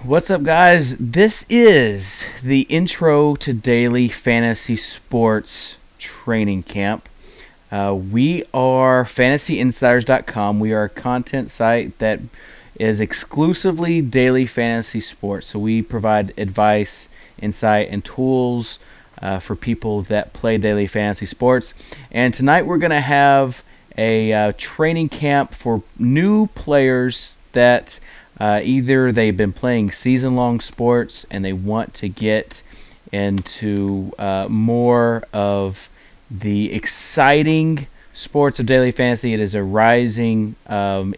What's up, guys? This is the intro to daily fantasy sports training camp. We are fantasyinsiders.com. We are a content site that is exclusively daily fantasy sports. So we provide advice, insight, and tools for people that play daily fantasy sports. And tonight we're going to have a training camp for new players that either they've been playing season-long sports and they want to get into more of the exciting sports of daily fantasy. It is a rising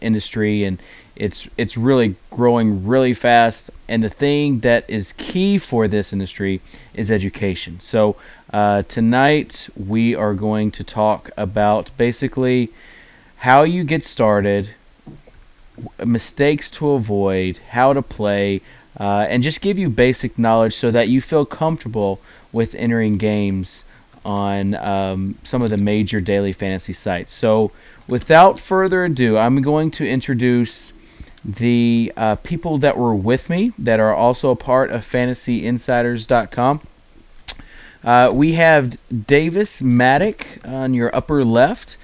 industry, and it's really growing really fast. And the thing that is key for this industry is education. So tonight we are going to talk about basically how you get started, mistakes to avoid, how to play, and just give you basic knowledge so that you feel comfortable with entering games on some of the major daily fantasy sites. So without further ado, I'm going to introduce the people that were with me that are also a part of fantasyinsiders.com. We have Davis Maddock on your upper left.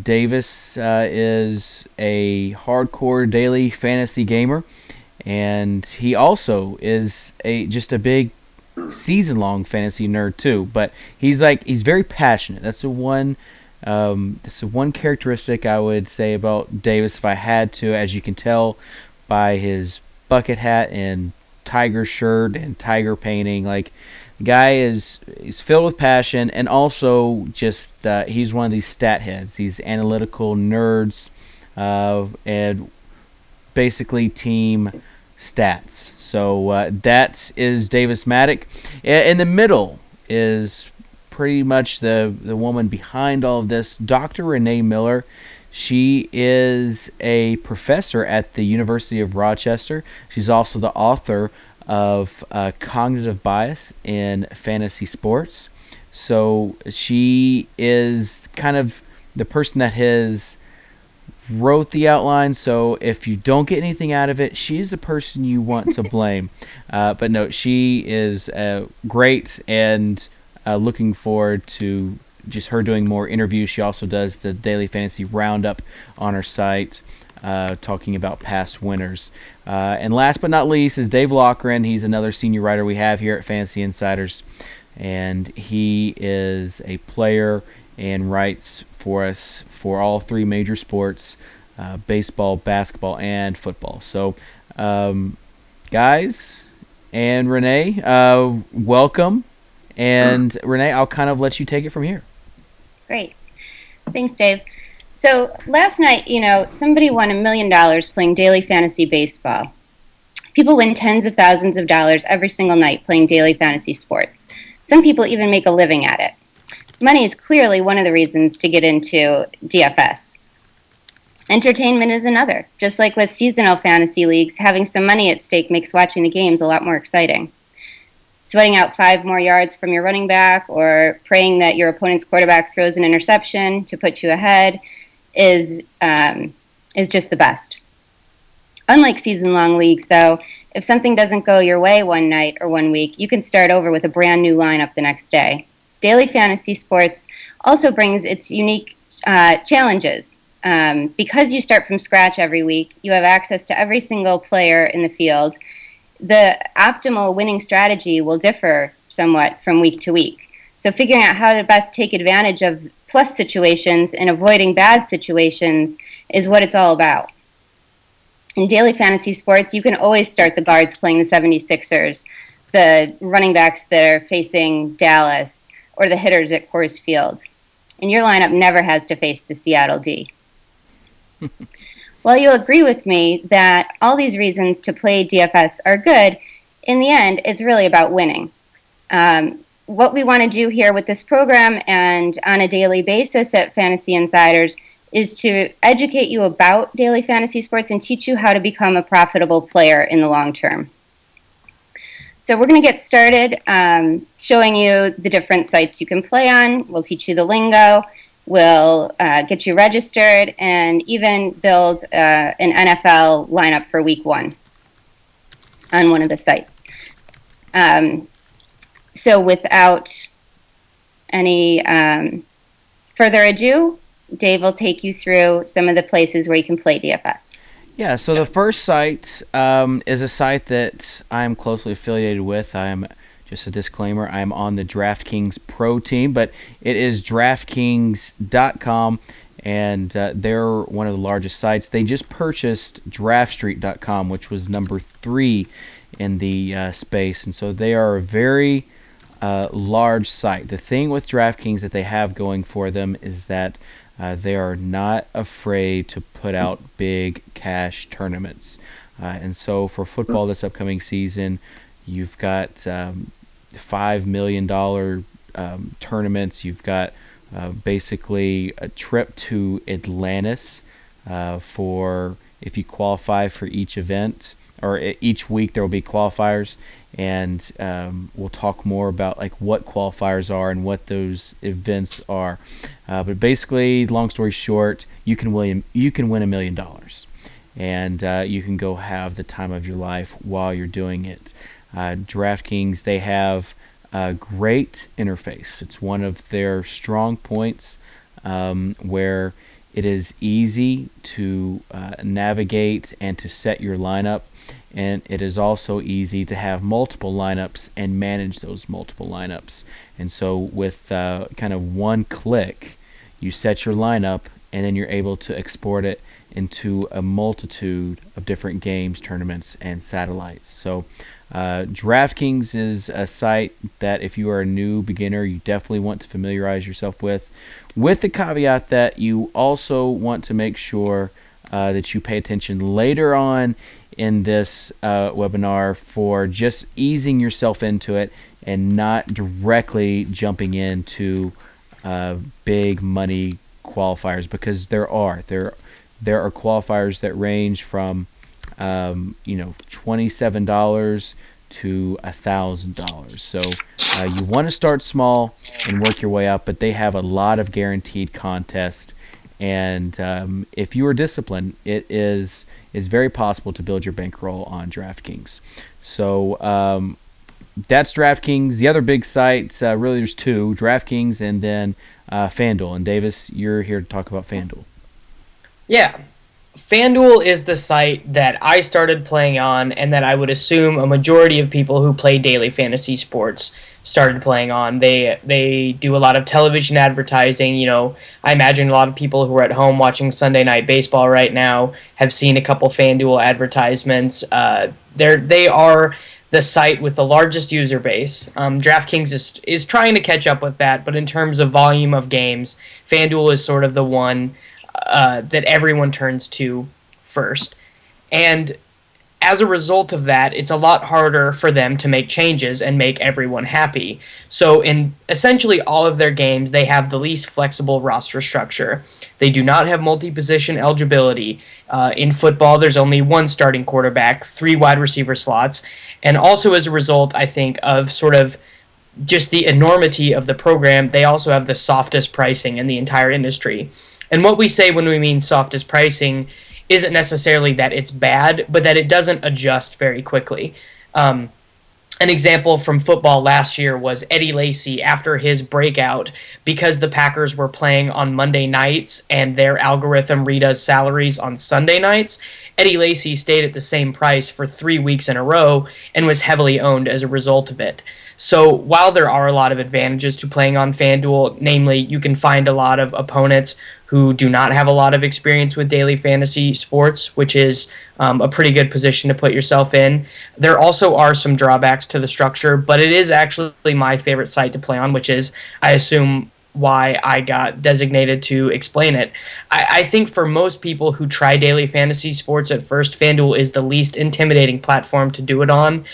Davis is a hardcore daily fantasy gamer, and he also is just a big season-long fantasy nerd too. But he's very passionate. That's the one characteristic I would say about Davis if I had to, as you can tell by his bucket hat and tiger shirt and tiger painting. Like, the guy he's filled with passion, and also just he's one of these stat heads, these analytical nerds, and basically team stats. So that is Davis Maddock. In the middle is pretty much the woman behind all of this, Dr. Renee Miller. She is a professor at the University of Rochester. She's also the author of cognitive bias in fantasy sports. So she is kind of the person that has wrote the outline. So if you don't get anything out of it, she's the person you want to blame. But no, she is great, and looking forward to just her doing more interviews. She also does the daily fantasy roundup on her site, talking about past winners. And last but not least is Dave Loughran. He's another senior writer we have here at Fantasy Insiders, and he is a player and writes for us for all three major sports, baseball, basketball, and football. So guys and Renee, welcome. And Renee, I'll kind of let you take it from here. Great. Thanks, Dave. So last night, somebody won $1 million playing daily fantasy baseball. People win tens of thousands of dollars every single night playing daily fantasy sports. Some people even make a living at it. Money is clearly one of the reasons to get into DFS. Entertainment is another. Just like with seasonal fantasy leagues, having some money at stake makes watching the games a lot more exciting. Sweating out 5 more yards from your running back, or praying that your opponent's quarterback throws an interception to put you ahead is just the best. Unlike season-long leagues, though, if something doesn't go your way one night or one week, you can start over with a brand new lineup the next day. Daily fantasy sports also brings its unique challenges. Because you start from scratch every week, you have access to every single player in the field. The optimal winning strategy will differ somewhat from week to week. So figuring out how to best take advantage of plus situations and avoiding bad situations is what it's all about. In daily fantasy sports, you can always start the guards playing the 76ers, the running backs that are facing Dallas, or the hitters at Coors Field. And your lineup never has to face the Seattle D. While you'll agree with me that all these reasons to play DFS are good, in the end, it's really about winning. What we want to do here with this program and on a daily basis at Fantasy Insiders is to educate you about daily fantasy sports and teach you how to become a profitable player in the long term. So we're going to get started showing you the different sites you can play on. We'll teach you the lingo. We'll get you registered and even build an NFL lineup for week 1. on one of the sites. So without any further ado, Dave will take you through some of the places where you can play DFS. Yeah, so the first site is a site that I'm closely affiliated with. I am, just a disclaimer, I'm on the DraftKings Pro team, but it is DraftKings.com, and they're one of the largest sites. They just purchased DraftStreet.com, which was number 3 in the space, and so they are a very large site. The thing with DraftKings that they have going for them is that they are not afraid to put out big cash tournaments. And so for football this upcoming season, you've got $5 million tournaments. You've got basically a trip to Atlantis for if you qualify for each event, or each week there will be qualifiers. And we'll talk more about like what qualifiers are and what those events are. But basically, long story short, you can win $1 million, and you can go have the time of your life while you're doing it. DraftKings, they have a great interface. It's one of their strong points, where it is easy to navigate and to set your lineup. And it is also easy to have multiple lineups and manage those multiple lineups. And so with kind of one click, you set your lineup, and then you're able to export it into a multitude of different games, tournaments, and satellites. So DraftKings is a site that if you are a new beginner, you definitely want to familiarize yourself with the caveat that you also want to make sure that you pay attention later on in this webinar for just easing yourself into it and not directly jumping into big money qualifiers, because there are qualifiers that range from $27 to $1,000. So you want to start small and work your way up, but they have a lot of guaranteed contests, and if you are disciplined, it is very possible to build your bankroll on DraftKings. So that's DraftKings. The other big sites, really there's two, DraftKings and then FanDuel. And Davis, you're here to talk about FanDuel. Yeah. FanDuel is the site that I started playing on, and that I would assume a majority of people who play daily fantasy sports started playing on. They do a lot of television advertising. I imagine a lot of people who are at home watching Sunday Night Baseball right now have seen a couple FanDuel advertisements. They are the site with the largest user base. DraftKings is trying to catch up with that, but in terms of volume of games, FanDuel is sort of the one that everyone turns to first. And as a result of that, it's a lot harder for them to make changes and make everyone happy. So in essentially all of their games, they have the least flexible roster structure. They do not have multi-position eligibility. In football, there's only one starting quarterback, 3 wide receiver slots. And also as a result, I think, of sort of just the enormity of the program, they also have the softest pricing in the entire industry. And what we say when we mean softest pricing isn't necessarily that it's bad, but that it doesn't adjust very quickly. An example from football last year was Eddie Lacy after his breakout, because the Packers were playing on Monday nights and their algorithm redoes salaries on Sunday nights. Eddie Lacy stayed at the same price for 3 weeks in a row and was heavily owned as a result of it. So while there are a lot of advantages to playing on FanDuel, namely you can find a lot of opponents who do not have a lot of experience with daily fantasy sports, which is a pretty good position to put yourself in. There also are some drawbacks to the structure, but it is actually my favorite site to play on, which is, I assume, why I got designated to explain it. I think for most people who try daily fantasy sports at first, FanDuel is the least intimidating platform to do it on,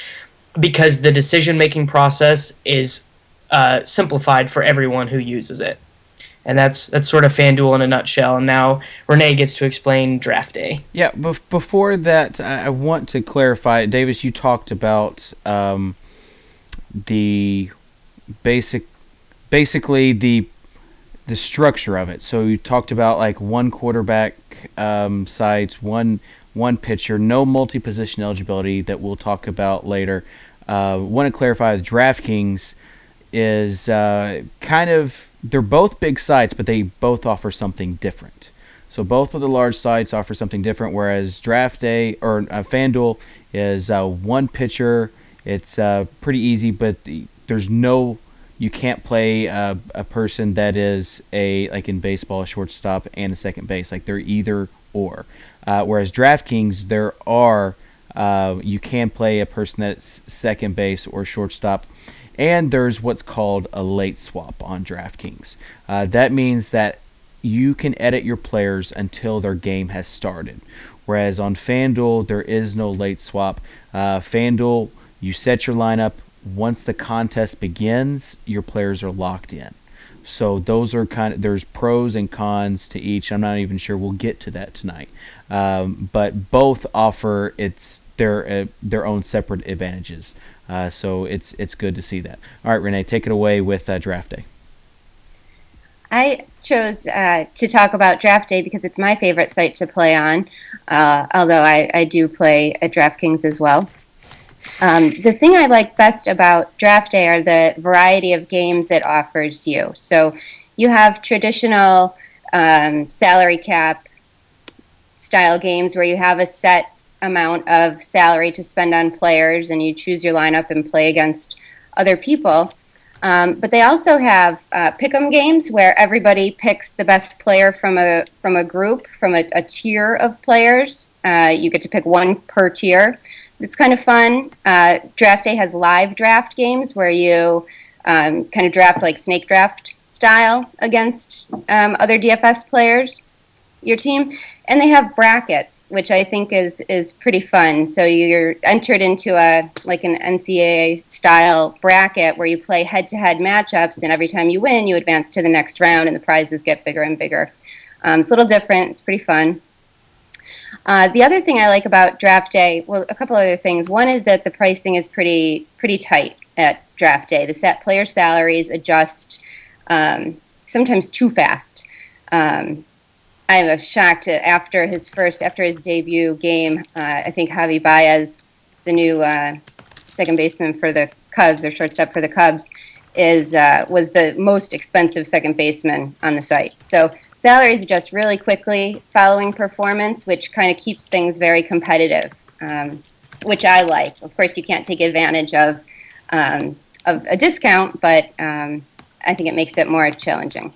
because the decision-making process is simplified for everyone who uses it. And that's sort of FanDuel in a nutshell. And now Renee gets to explain Draft Day. Yeah, before that, I want to clarify. Davis, you talked about the basically the structure of it. So you talked about like one quarterback sites, one one pitcher, no multi-position eligibility that we'll talk about later. Want to clarify, DraftKings is kind of, they're both big sites, but they both offer something different. So both of the large sites offer something different, whereas FanDuel is one pitcher. It's pretty easy, but there's no, you can't play a person that is like in baseball, a shortstop and a second base. Like they're either or. Whereas DraftKings, there are, you can play a person that's second base or shortstop. And there's what's called a late swap on DraftKings. That means that you can edit your players until their game has started. Whereas on FanDuel, there is no late swap. FanDuel, you set your lineup. Once the contest begins, your players are locked in. So those are there's pros and cons to each. I'm not even sure we'll get to that tonight. But both offer their own separate advantages. So it's good to see that. All right, Renee, take it away with Draft Day. I chose to talk about Draft Day because it's my favorite site to play on, although I do play at DraftKings as well. The thing I like best about Draft Day are the variety of games it offers you. So you have traditional salary cap style games where you have a set amount of salary to spend on players and you choose your lineup and play against other people. But they also have pick'em games where everybody picks the best player from a group, from a tier of players. You get to pick one per tier. It's kind of fun. Draft Day has live draft games where you kind of draft like snake draft style against other DFS players, your team. And they have brackets, which I think is pretty fun. So you're entered into an NCAA style bracket where you play head-to-head matchups, and every time you win, you advance to the next round, and the prizes get bigger and bigger. It's a little different. It's pretty fun. The other thing I like about Draft Day, well, a couple other things. One is that the pricing is pretty tight at Draft Day. The player salaries adjust sometimes too fast. I was shocked after his debut game. I think Javi Baez, the new second baseman for the Cubs or shortstop for the Cubs, was the most expensive second baseman on the site. So salaries adjust really quickly following performance, which kind of keeps things very competitive, which I like. Of course, you can't take advantage of a discount, but I think it makes it more challenging.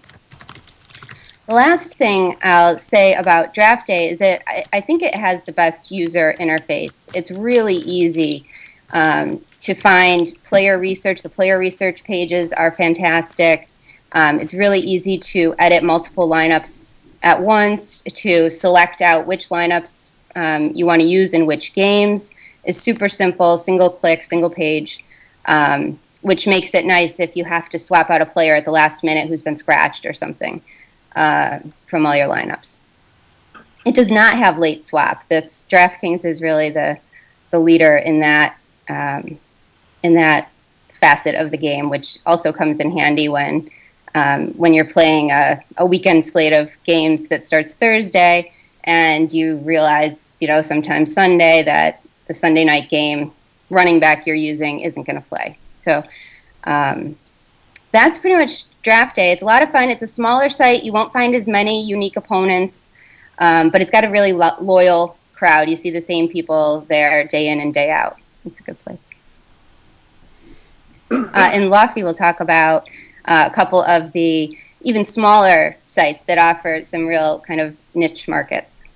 The last thing I'll say about Draft Day is that I think it has the best user interface. It's really easy to find player research. The player research pages are fantastic. It's really easy to edit multiple lineups at once, to select out which lineups you want to use in which games. It's super simple, single click, single page, which makes it nice if you have to swap out a player at the last minute who's been scratched or something. From all your lineups. It does not have late swap. DraftKings is really the leader in that facet of the game, which also comes in handy when you're playing a weekend slate of games that starts Thursday and you realize, sometime Sunday that the Sunday night game running back you're using isn't going to play. So that's pretty much Draft Day. It's a lot of fun. It's a smaller site. You won't find as many unique opponents, but it's got a really loyal crowd. You see the same people there day in and day out. It's a good place. And Laffy will talk about a couple of the even smaller sites that offer some real kind of niche markets.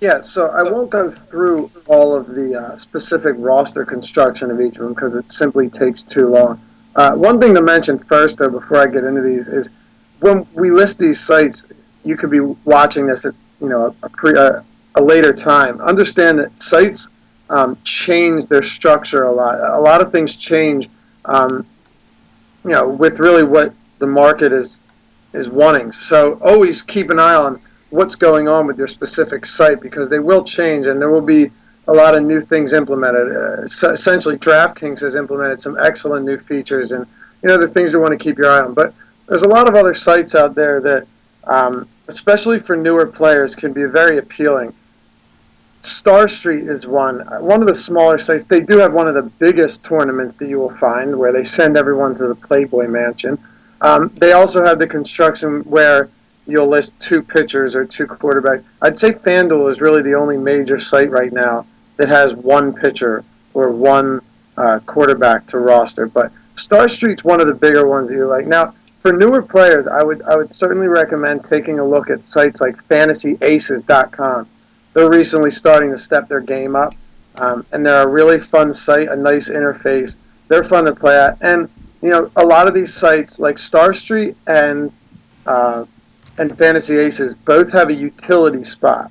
Yeah, so I won't go through all of the specific roster construction of each of them because it simply takes too long. One thing to mention first, though, before I get into these, is when we list these sites, you could be watching this at a later time. Understand that sites change their structure a lot. A lot of things change, with really what the market is wanting. So always keep an eye on what's going on with your specific site because they will change and there will be a lot of new things implemented. Essentially, DraftKings has implemented some excellent new features, and the things you want to keep your eye on. But there's a lot of other sites out there that, especially for newer players, can be very appealing. Star Street is one of the smaller sites. They do have one of the biggest tournaments that you will find, where they send everyone to the Playboy Mansion. They also have the construction where you'll list two pitchers or two quarterbacks. I'd say FanDuel is really the only major site right now that has one pitcher or one quarterback to roster. But Star Street's one of the bigger ones that you like. Now, for newer players, I would certainly recommend taking a look at sites like FantasyAces.com. They're recently starting to step their game up, and they're a really fun site, a nice interface. They're fun to play at, and a lot of these sites like Star Street and Fantasy Aces both have a utility spot,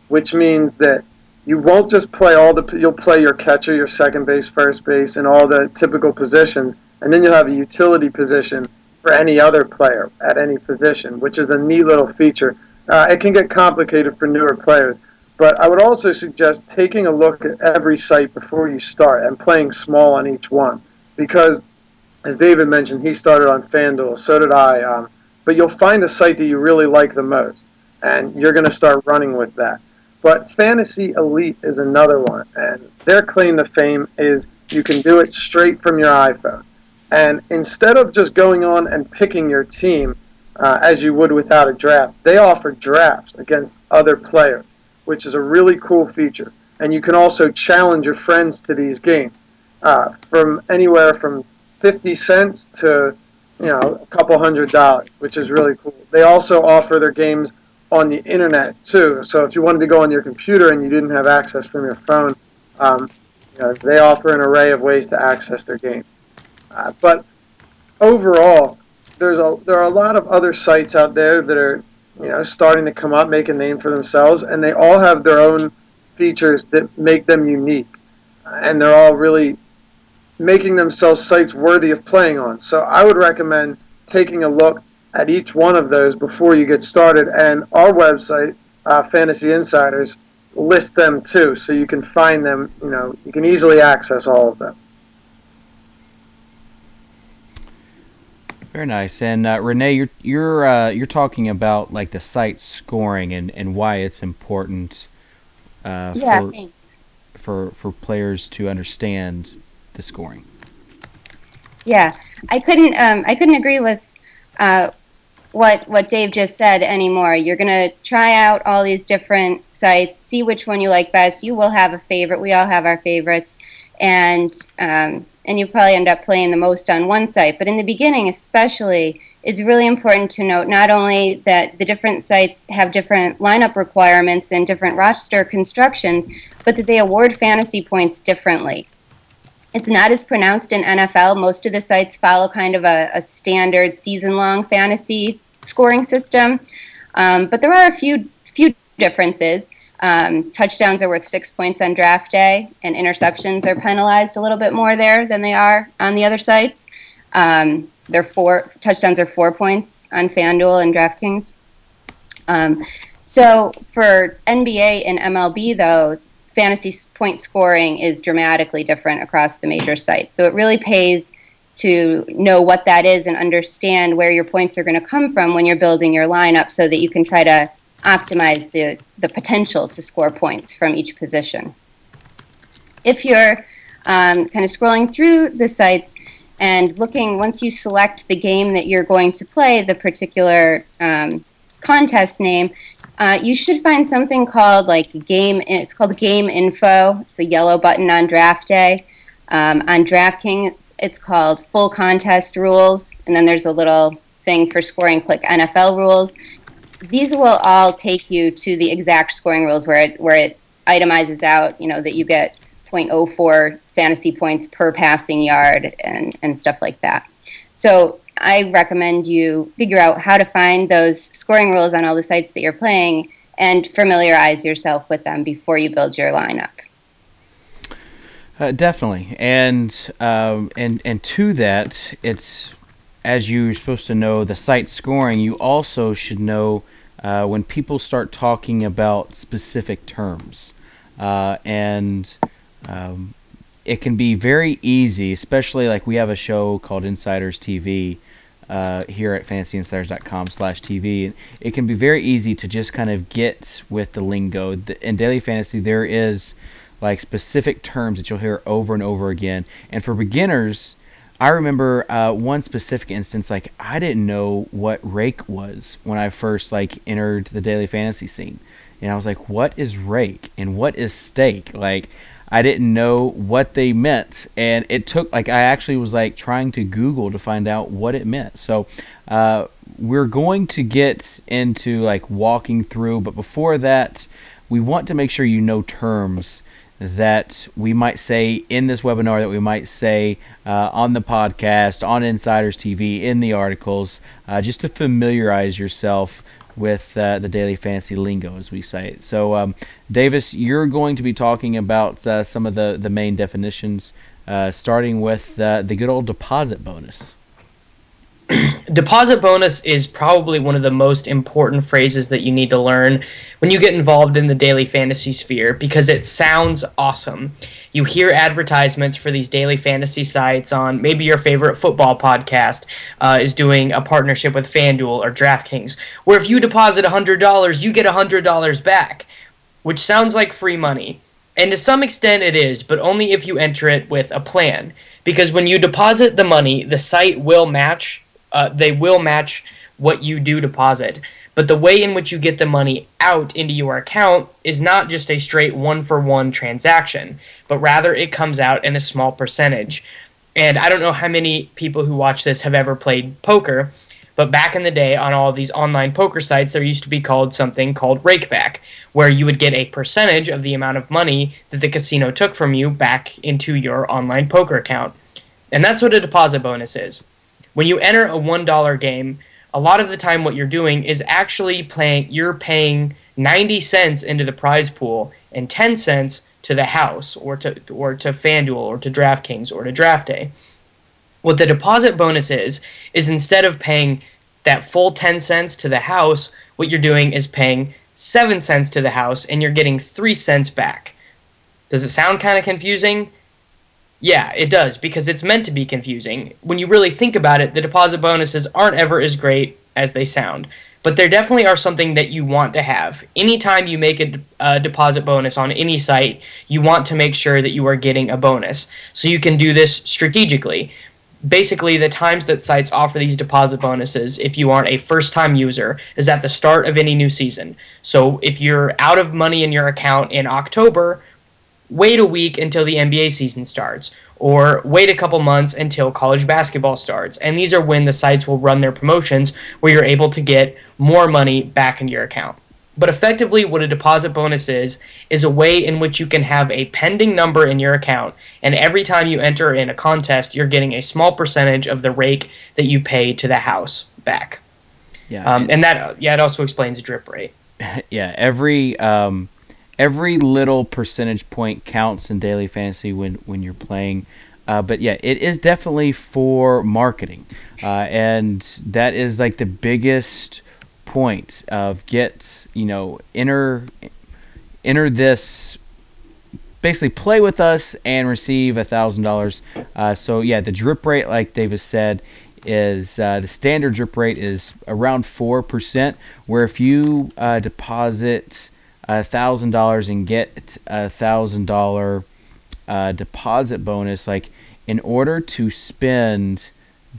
which means that you won't just play you'll play your catcher, your second base, first base, and all the typical positions, and then you'll have a utility position for any other player at any position, which is a neat little feature. It can get complicated for newer players, but I would also suggest taking a look at every site before you start and playing small on each one, because as David mentioned, he started on FanDuel, so did I, but you'll find a site that you really like the most, and you're going to start running with that. But Fantasy Elite is another one, and their claim to fame is you can do it straight from your iPhone. And instead of just going on and picking your team as you would without a draft, they offer drafts against other players, which is a really cool feature. And you can also challenge your friends to these games from anywhere from 50 cents to a couple $100, which is really cool. They also offer their games on the internet too. So if you wanted to go on your computer and you didn't have access from your phone, they offer an array of ways to access their game. But overall, there are a lot of other sites out there that are starting to come up, make a name for themselves, and they all have their own features that make them unique, and they're all really making themselves sites worthy of playing on. So I would recommend taking a look at each one of those before you get started, and our website, Fantasy Insiders, lists them too, so you can find them. You can easily access all of them. Very nice. And Renee, you're talking about like the site scoring and why it's important. Thanks. For players to understand the scoring. Yeah, I couldn't agree with what Dave just said anymore. You're gonna try out all these different sites, see which one you like best. You will have a favorite. We all have our favorites, and you probably end up playing the most on one site. But in the beginning, especially, it's really important to note not only that the different sites have different lineup requirements and different roster constructions, but that they award fantasy points differently. It's not as pronounced in NFL. Most of the sites follow kind of a standard season-long fantasy scoring system, but there are a few differences. Touchdowns are worth 6 points on draft day, and interceptions are penalized a little bit more there than they are on the other sites. Touchdowns are 4 points on FanDuel and DraftKings. So for NBA and MLB, though, fantasy point scoring is dramatically different across the major sites. So it really pays to know what that is and understand where your points are going to come from when you're building your lineup, so that you can try to optimize the potential to score points from each position. If you're kind of scrolling through the sites and looking, once you select the game that you're going to play, the particular contest name, you should find something called it's called Game Info. It's a yellow button on draft day. On DraftKings, it's called Full Contest Rules, and then there's a little thing for scoring. Click NFL Rules. These will all take you to the exact scoring rules where it itemizes out, that you get .04 fantasy points per passing yard and stuff like that. So I recommend you figure out how to find those scoring rules on all the sites that you're playing and familiarize yourself with them before you build your lineup. Definitely, and to that, it's, as you're supposed to know the site scoring, you also should know when people start talking about specific terms, and it can be very easy, especially like we have a show called Insiders TV. here at fantasyinsiders.com/TV. It can be very easy to just kind of get with the lingo. In daily fantasy, there is like specific terms that you'll hear over and over again. And for beginners, I remember one specific instance, like I didn't know what rake was when I first like entered the daily fantasy scene. And I was like, what is rake and what is stake? Like, I didn't know what they meant, and it took, like, I actually was like trying to Google to find out what it meant. So we're going to get into like walking through, but before that, we want to make sure you know terms that we might say in this webinar, that we might say on the podcast, on Insiders TV, in the articles, just to familiarize yourself with the daily fantasy lingo, as we say it. So, Davis, you're going to be talking about some of the main definitions, starting with the good old deposit bonus. Deposit bonus is probably one of the most important phrases that you need to learn when you get involved in the daily fantasy sphere, because it sounds awesome. You hear advertisements for these daily fantasy sites on maybe your favorite football podcast is doing a partnership with FanDuel or DraftKings, where if you deposit $100, you get $100 back, which sounds like free money. And to some extent it is, but only if you enter it with a plan. Because when you deposit the money, the site will match. They will match what you do deposit. But the way in which you get the money out into your account is not just a straight one-for-one transaction, but rather it comes out in a small percentage. And I don't know how many people who watch this have ever played poker, but back in the day on all of these online poker sites, there used to be something called rakeback, where you would get a percentage of the amount of money that the casino took from you back into your online poker account. And that's what a deposit bonus is. When you enter a $1 game, a lot of the time what you're doing is actually you're paying 90 cents into the prize pool and 10 cents to the house or to FanDuel or to DraftKings or to Draft Day. What the deposit bonus is instead of paying that full 10 cents to the house, what you're doing is paying 7 cents to the house and you're getting 3 cents back. Does it sound kind of confusing? Yeah, it does, because it's meant to be confusing. When you really think about it, the deposit bonuses aren't ever as great as they sound. But they definitely are something that you want to have. Anytime you make a deposit bonus on any site, you want to make sure that you are getting a bonus. So you can do this strategically. Basically, the times that sites offer these deposit bonuses, if you aren't a first-time user, is at the start of any new season. So if you're out of money in your account in October, wait a week until the NBA season starts, or wait a couple months until college basketball starts. And these are when the sites will run their promotions where you're able to get more money back into your account. But effectively, what a deposit bonus is a way in which you can have a pending number in your account, and every time you enter in a contest, you're getting a small percentage of the rake that you pay to the house back. Yeah, and that it also explains drip rate. Yeah, every little percentage point counts in daily fantasy when you're playing. But yeah, it is definitely for marketing. And that is like the biggest point of enter this, basically play with us and receive $1,000. So yeah, the drip rate, like Davis said, is the standard drip rate is around 4%, where if you deposit $1,000 and get $1,000 deposit bonus, like in order to spend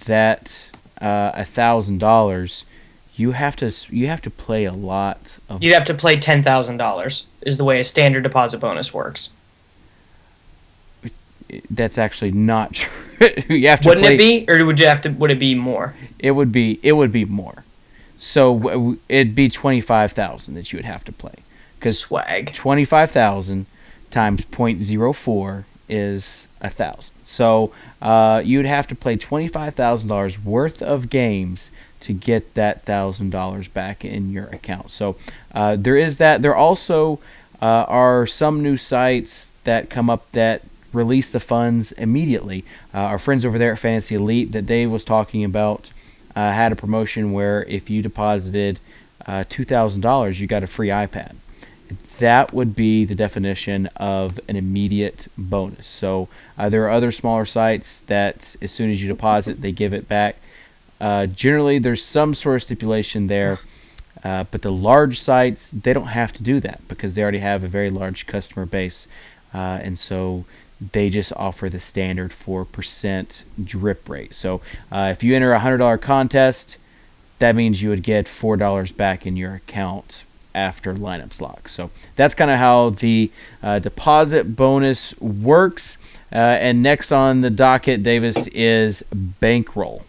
that $1,000, you have to play a lot of. You'd have to play $10,000 is the way a standard deposit bonus works. That's actually not true. You have to Wouldn't it be, or would it be more? It would be more. So it'd be 25,000 that you would have to play. Because swag 25,000 times 0.04 is 1,000. So you'd have to play $25,000 worth of games to get that $1,000 back in your account. So there is that. There also are some new sites that come up that release the funds immediately. Our friends over there at Fantasy Elite that Dave was talking about had a promotion where if you deposited $2,000, you got a free iPad. That would be the definition of an immediate bonus. So there are other smaller sites that as soon as you deposit, they give it back. Generally, there's some sort of stipulation there, but the large sites, they don't have to do that because they already have a very large customer base, and so they just offer the standard 4% drip rate. So if you enter a $100 contest, that means you would get $4 back in your account after lineups lock. So that's kind of how the deposit bonus works. And next on the docket, Davis, is Bankroll.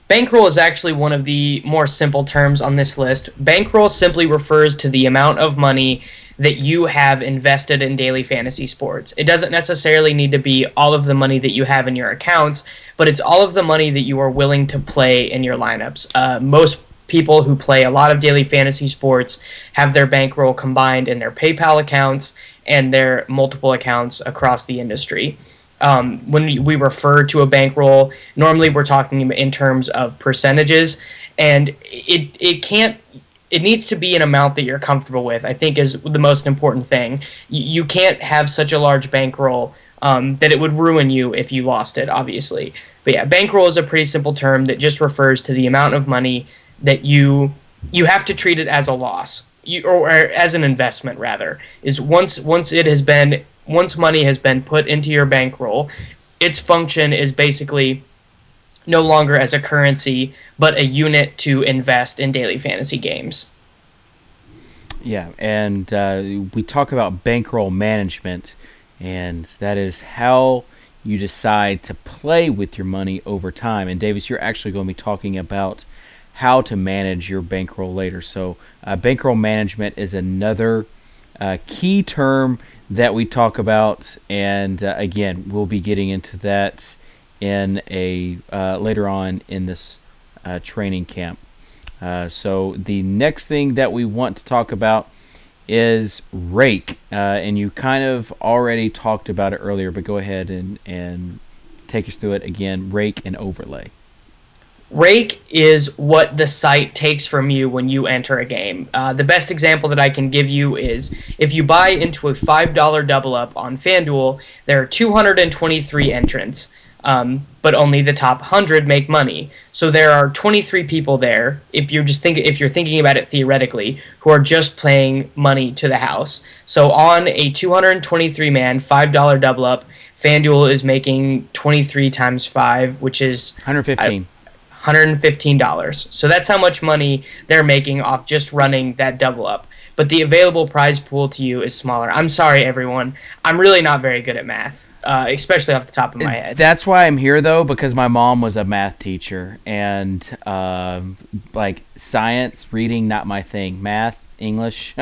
Bankroll is actually one of the more simple terms on this list. Bankroll simply refers to the amount of money that you have invested in daily fantasy sports. It doesn't necessarily need to be all of the money that you have in your accounts, but it's all of the money that you are willing to play in your lineups. Most people who play a lot of daily fantasy sports have their bankroll combined in their PayPal accounts and their multiple accounts across the industry. When we refer to a bankroll, normally we're talking in terms of percentages, and it needs to be an amount that you're comfortable with, I think, is the most important thing. You can't have such a large bankroll that it would ruin you if you lost it, obviously. But yeah, bankroll is a pretty simple term that just refers to the amount of money that you have to treat it as a loss, or as an investment, rather. Is once money has been put into your bankroll, its function is basically no longer as a currency, but a unit to invest in daily fantasy games. Yeah, and we talk about bankroll management, and that is how you decide to play with your money over time. And Davis, you're actually going to be talking about how to manage your bankroll later. So bankroll management is another key term that we talk about, and again, we'll be getting into that in a later on in this training camp. So the next thing that we want to talk about is Rake, and you kind of already talked about it earlier, but go ahead and take us through it again. Rake and overlay. Rake is what the site takes from you when you enter a game. The best example that I can give you is if you buy into a $5 double up on FanDuel, there are 223 entrants, but only the top 100 make money. So there are 23 people there, if you're thinking about it theoretically, who are just playing money to the house. So on a 223-man $5 double up, FanDuel is making 23 times 5, which is $115. So that's how much money they're making off just running that double up. But the available prize pool to you is smaller. I'm sorry, everyone. I'm really not very good at math, especially off the top of my head. That's why I'm here, though, because my mom was a math teacher, and like science, reading, not my thing. Math, English,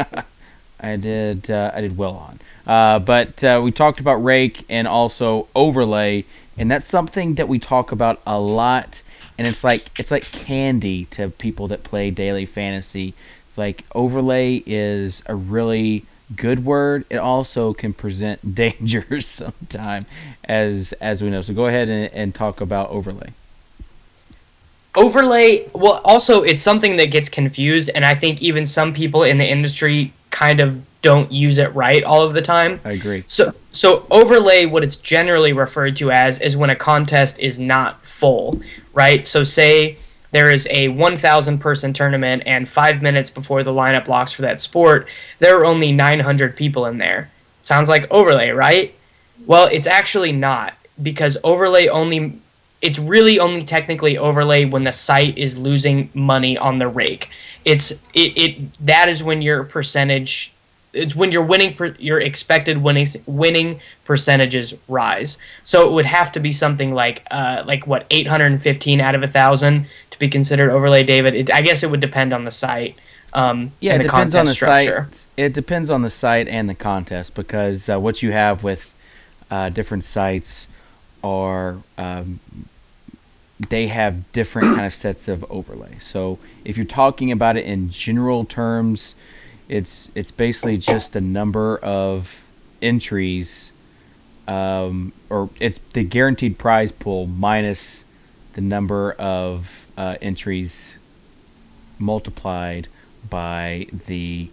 I did well on. But we talked about Rake and also overlay, and that's something that we talk about a lot. And it's like candy to people that play daily fantasy. It's like overlay is a really good word. It also can present dangers sometimes, as we know. So go ahead and talk about overlay. Overlay, well, also it's something that gets confused, and I think even some people in the industry kind of don't use it right all of the time. I agree. So overlay, what it's generally referred to as, is when a contest is not full, right? So say there is a 1,000 person tournament, and 5 minutes before the lineup locks for that sport, there are only 900 people in there. Sounds like overlay, right? Well, it's actually not, because it's really only technically overlay when the site is losing money on the rake. That is when your percentage, it's when your expected winning percentages rise. So it would have to be something like 815 out of 1,000 to be considered overlay, David. I guess it would depend on the site. Yeah, it depends on the site. It depends on the site and the contest, because what you have with different sites are they have different kind of sets of overlay. So if you're talking about it in general terms, it's basically just the number of entries, or it's the guaranteed prize pool minus the number of entries multiplied by the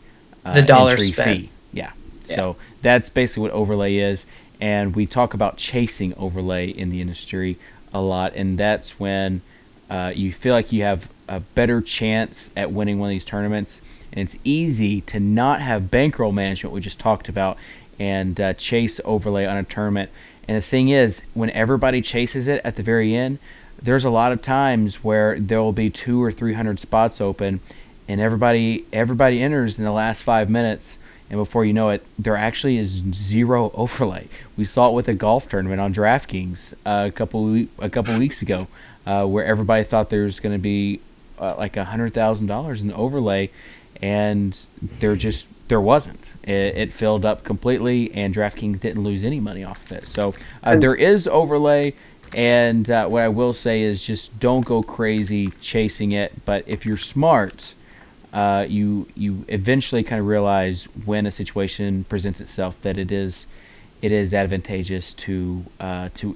dollar entry spent. fee. Yeah. So that's basically what overlay is, and we talk about chasing overlay in the industry a lot, and that's when you feel like you have a better chance at winning one of these tournaments. And it's easy to not have bankroll management, we just talked about, and chase overlay on a tournament. And the thing is, when everybody chases it at the very end, there's a lot of times where there will be 200 or 300 spots open, and everybody enters in the last 5 minutes, and before you know it, there actually is zero overlay. We saw it with a golf tournament on DraftKings a couple weeks ago, where everybody thought there was going to be like $100,000 in overlay, and there wasn't. It filled up completely, and DraftKings didn't lose any money off of it. So there is overlay, and what I will say is just don't go crazy chasing it. But if you're smart, you eventually kind of realize when a situation presents itself that it is advantageous to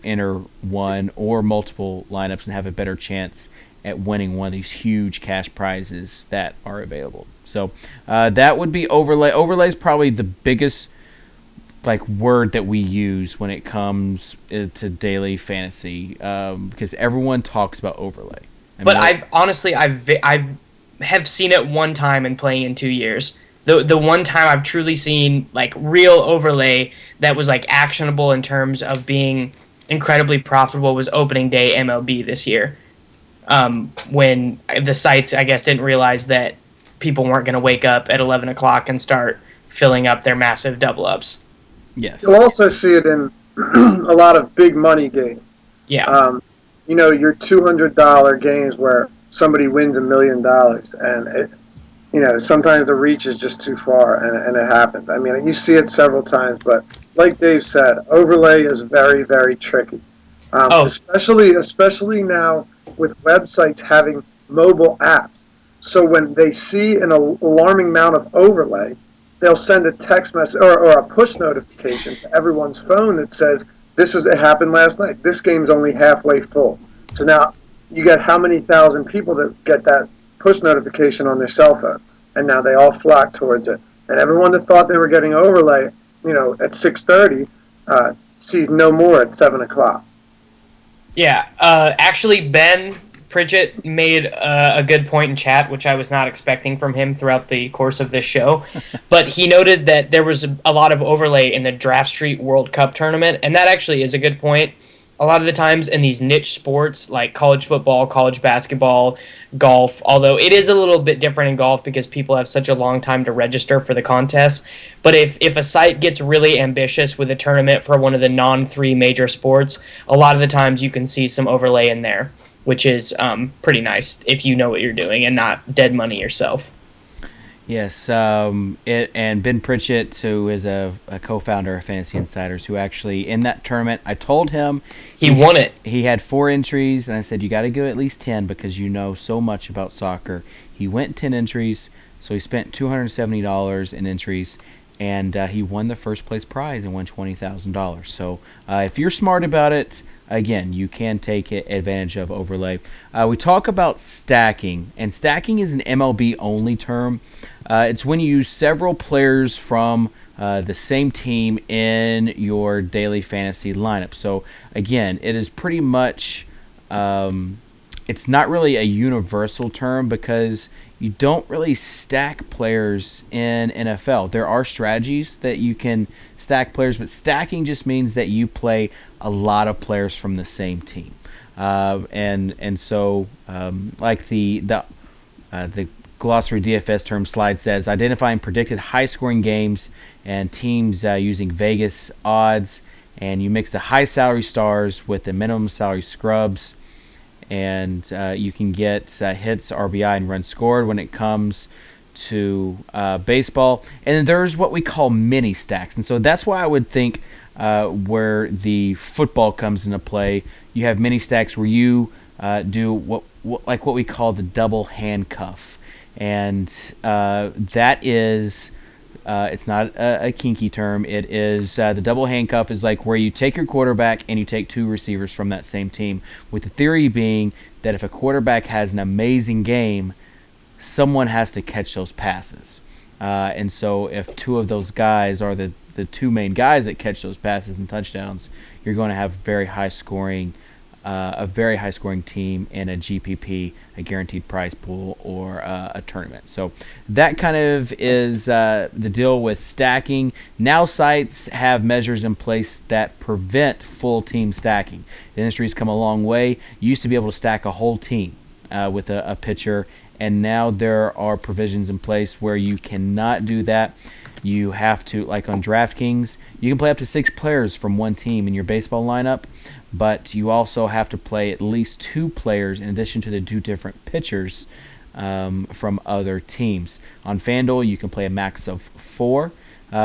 enter one or multiple lineups and have a better chance at winning one of these huge cash prizes that are available. So that would be overlay. Overlay is probably the biggest word that we use when it comes to daily fantasy, because everyone talks about overlay. But I have seen it one time in playing in 2 years. The one time I've truly seen real overlay that was actionable in terms of being incredibly profitable was opening day MLB this year. When the sites, I guess, didn't realize that people weren't going to wake up at 11 o'clock and start filling up their massive double-ups. Yes. You'll also see it in a lot of big money games. Yeah. Your $200 games where somebody wins $1 million, and sometimes the reach is just too far, and it happens. I mean, you see it several times, but like Dave said, overlay is very, very tricky. Especially now with websites having mobile apps. So when they see an alarming amount of overlay, they'll send a text message or a push notification to everyone's phone that says, it happened last night. This game's only halfway full. So now you get how many thousand people that get that push notification on their cell phone, and now they all flock towards it. And everyone that thought they were getting overlay, at 6:30, sees no more at 7 o'clock. Yeah, actually, Ben Pritchett made a good point in chat, which I was not expecting from him throughout the course of this show. But he noted that there was a lot of overlay in the Draft Street World Cup tournament, and that actually is a good point. A lot of the times in these niche sports like college football, college basketball, golf, although it is a little bit different in golf because people have such a long time to register for the contest. But if a site gets really ambitious with a tournament for one of the non-3 major sports, a lot of the times you can see some overlay in there, which is pretty nice if you know what you're doing and not dead money yourself. Yes, and Ben Pritchett, who is a co-founder of Fantasy Insiders, who actually, in that tournament, I told him... He won it. He had 4 entries, and I said, you got to go at least 10 because you know so much about soccer. He went 10 entries, so he spent $270 in entries, and he won the first place prize and won $20,000. So if you're smart about it, again, you can take advantage of overlay. We talk about stacking, and stacking is an MLB-only term. It's when you use several players from the same team in your daily fantasy lineup. So, again, it is pretty much, it's not really a universal term because you don't really stack players in NFL. There are strategies that you can stack players, but stacking just means that you play a lot of players from the same team. And so, like the glossary DFS term slide says, identifying predicted high-scoring games and teams using Vegas odds, and you mix the high salary stars with the minimum salary scrubs, and you can get hits, RBI, and runs scored when it comes to baseball. And then there's what we call mini stacks, and so that's why I would think where the football comes into play. You have mini stacks where you do what we call the double handcuff, and that is it's not a kinky term. It is the double handcuff is like where you take your quarterback and you take 2 receivers from that same team, with the theory being that if a quarterback has an amazing game, someone has to catch those passes. And so if 2 of those guys are the 2 main guys that catch those passes and touchdowns, you're going to have very high scoring a very high scoring team in a GPP, a guaranteed prize pool, or a tournament. So that kind of is the deal with stacking. Now sites have measures in place that prevent full team stacking. The industry has come a long way. You used to be able to stack a whole team with a pitcher, and now there are provisions in place where you cannot do that. You have to, like on DraftKings, you can play up to 6 players from one team in your baseball lineup, but you also have to play at least 2 players in addition to the 2 different pitchers from other teams. On FanDuel, you can play a max of 4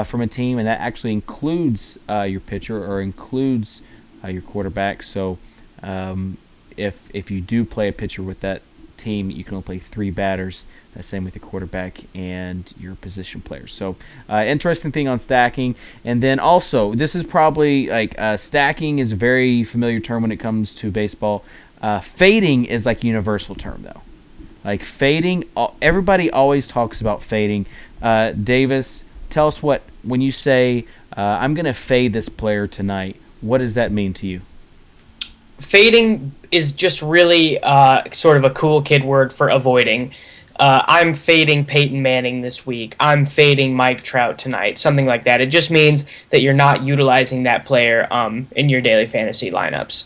from a team, and that actually includes your pitcher or includes your quarterback. So if you do play a pitcher with that team, you can only play 3 batters. The same with the quarterback and your position players. So interesting thing on stacking. And then also, this is probably like stacking is a very familiar term when it comes to baseball. Fading is like a universal term though. Like fading, everybody always talks about fading. Davis, tell us when you say I'm going to fade this player tonight, what does that mean to you? Fading is just really sort of a cool kid word for avoiding. I'm fading Peyton Manning this week. I'm fading Mike Trout tonight. Something like that. It just means that you're not utilizing that player in your daily fantasy lineups.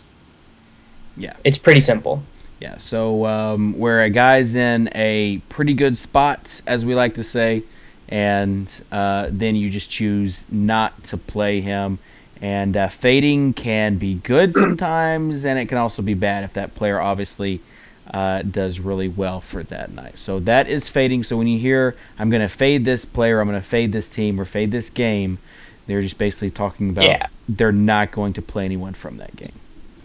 Yeah. It's pretty simple. Yeah, so where a guy's in a pretty good spot, as we like to say, and then you just choose not to play him. And fading can be good sometimes, and it can also be bad if that player obviously does really well for that night. So that is fading. So when you hear, I'm going to fade this player, I'm going to fade this team, or fade this game, they're just basically talking about they're not going to play anyone from that game.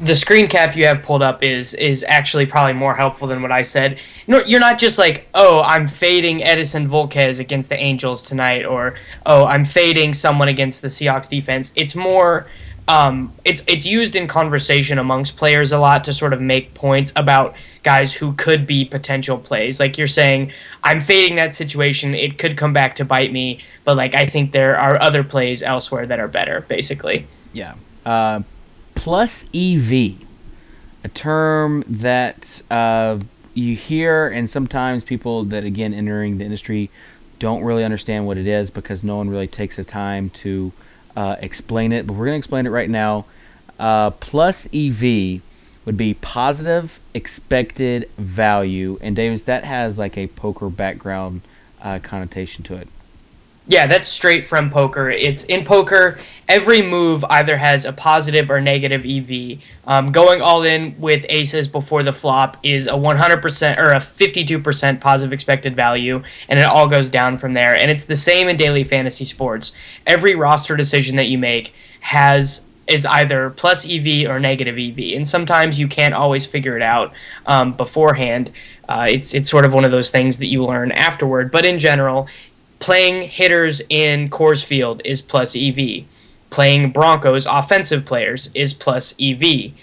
The screen cap you have pulled up is actually probably more helpful than what I said. No, you're not just like, oh, I'm fading Edison Volquez against the Angels tonight, or oh, I'm fading someone against the Seahawks defense. It's more, it's used in conversation amongst players a lot to sort of make points about guys who could be potential plays. Like you're saying, I'm fading that situation. It could come back to bite me, but like I think there are other plays elsewhere that are better, basically. Yeah. Plus EV, a term that you hear, and sometimes people that, again, entering the industry don't really understand what it is because no one really takes the time to explain it. But we're going to explain it right now. Plus EV would be positive expected value. And, Davis, that has like a poker background connotation to it. Yeah, that's straight from poker. It's in poker, every move either has a positive or negative EV. Going all in with aces before the flop is a 100% or a 52% positive expected value, and it all goes down from there. And it's the same in daily fantasy sports. Every roster decision that you make is either plus EV or negative EV, and sometimes you can't always figure it out beforehand. It's sort of one of those things that you learn afterward. But in general, playing hitters in Coors Field is plus EV. Playing Broncos offensive players is plus EV.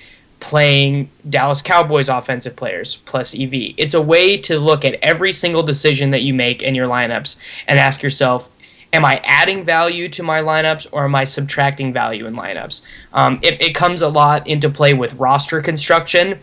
Playing Dallas Cowboys offensive players plus EV. It's a way to look at every single decision that you make in your lineups and ask yourself, am I adding value to my lineups or am I subtracting value in lineups? It comes a lot into play with roster construction.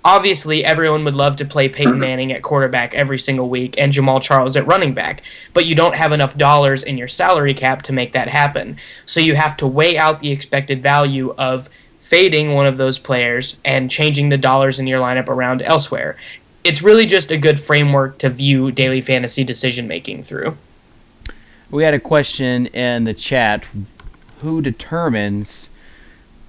Obviously, everyone would love to play Peyton Manning at quarterback every single week and Jamal Charles at running back, but you don't have enough dollars in your salary cap to make that happen. So you have to weigh out the expected value of fading one of those players and changing the dollars in your lineup around elsewhere. It's really just a good framework to view daily fantasy decision-making through. We had a question in the chat, who determines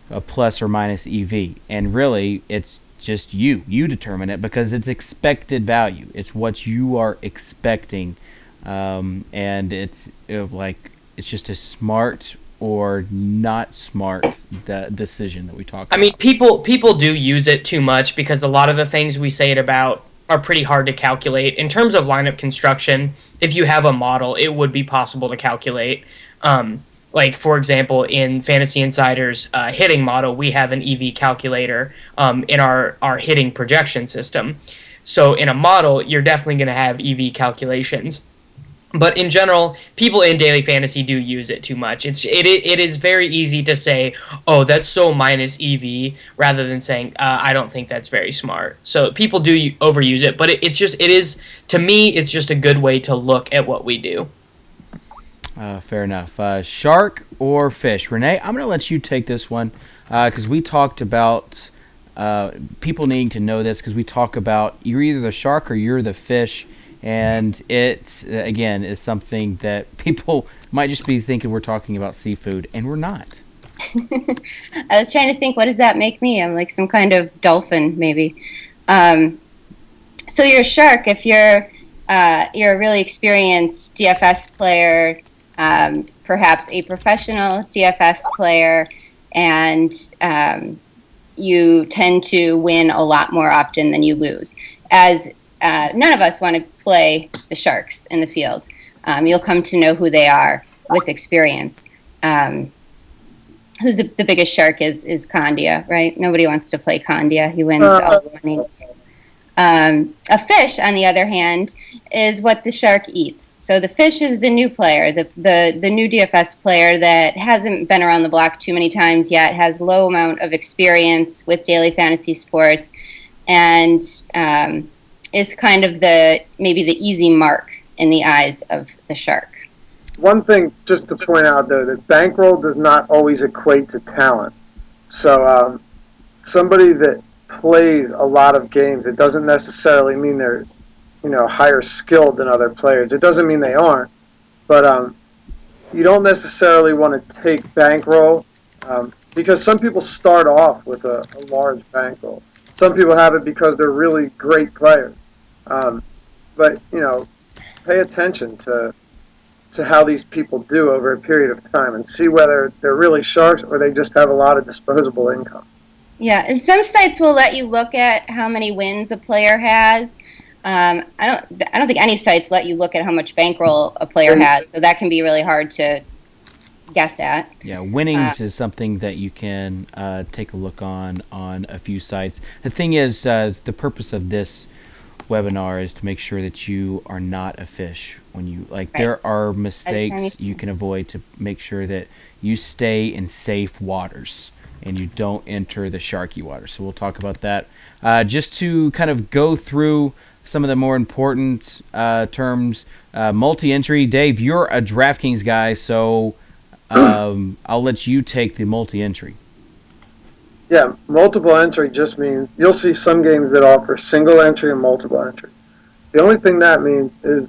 a plus or minus EV? And really, it's just you determine it because it's expected value. It's what you are expecting, and it's it's just a smart or not smart decision that we talk about. I mean, people do use it too much because a lot of the things we say it about are pretty hard to calculate. In terms of lineup construction, if you have a model, it would be possible to calculate. Like, for example, in Fantasy Insider's hitting model, we have an EV calculator in our hitting projection system. So in a model, you're definitely going to have EV calculations. But in general, people in daily fantasy do use it too much. It is very easy to say, "Oh, that's so minus EV," rather than saying, "I don't think that's very smart." So people do overuse it, but it is, to me, it's just a good way to look at what we do. Fair enough. Shark or fish? Renee, I'm going to let you take this one because we talked about people needing to know this because we talk about you're either the shark or you're the fish. And it, again, is something that people might just be thinking we're talking about seafood, and we're not. I was trying to think, what does that make me? I'm like some kind of dolphin, maybe. So you're a shark if you're a really experienced DFS player, perhaps a professional DFS player, and you tend to win a lot more often than you lose. As none of us want to play the sharks in the field. You'll come to know who they are with experience. Who's the biggest shark is Condia, right? Nobody wants to play Condia. He wins all the monies. A fish, on the other hand, is what the shark eats. So the fish is the new player, the new DFS player that hasn't been around the block too many times yet, has low amount of experience with daily fantasy sports, and is kind of maybe the easy mark in the eyes of the shark. One thing just to point out, though, that bankroll does not always equate to talent. So somebody that plays a lot of games, it doesn't necessarily mean they're, higher skilled than other players. It doesn't mean they aren't, but you don't necessarily want to take bankroll because some people start off with a large bankroll. Some people have it because they're really great players. But pay attention to how these people do over a period of time and see whether they're really sharks or they just have a lot of disposable income. Yeah, and some sites will let you look at how many wins a player has. I don't think any sites let you look at how much bankroll a player has, so that can be really hard to guess at. Yeah, winnings is something that you can take a look on a few sites. The thing is, the purpose of this webinar is to make sure that you are not a fish when you there are mistakes you can avoid to make sure that you stay in safe waters and you don't enter the sharky water. So we'll talk about that. Just to kind of go through some of the more important terms, multi-entry. Dave, you're a DraftKings guy, so I'll let you take the multi-entry. Yeah, multiple entry just means you'll see some games that offer single entry and multiple entry. The only thing that means is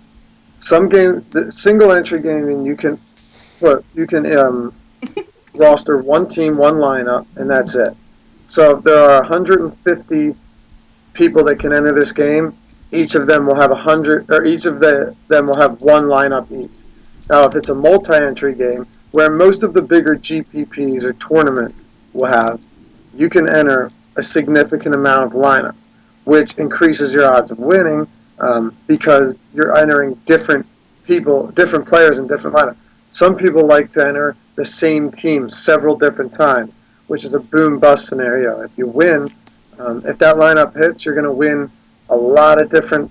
some games, the single entry gaming, you can roster one team, one lineup, and that's it. So if there are 150 people that can enter this game, each of them will have 100, or each of them will have one lineup each. Now, if it's a multi-entry game, where most of the bigger GPPs or tournaments will have, you can enter a significant amount of lineup, which increases your odds of winning because you're entering different people, different players in different lineups. Some people like to enter the same team several different times, which is a boom-bust scenario. If you win, if that lineup hits, you're going to win a lot of different,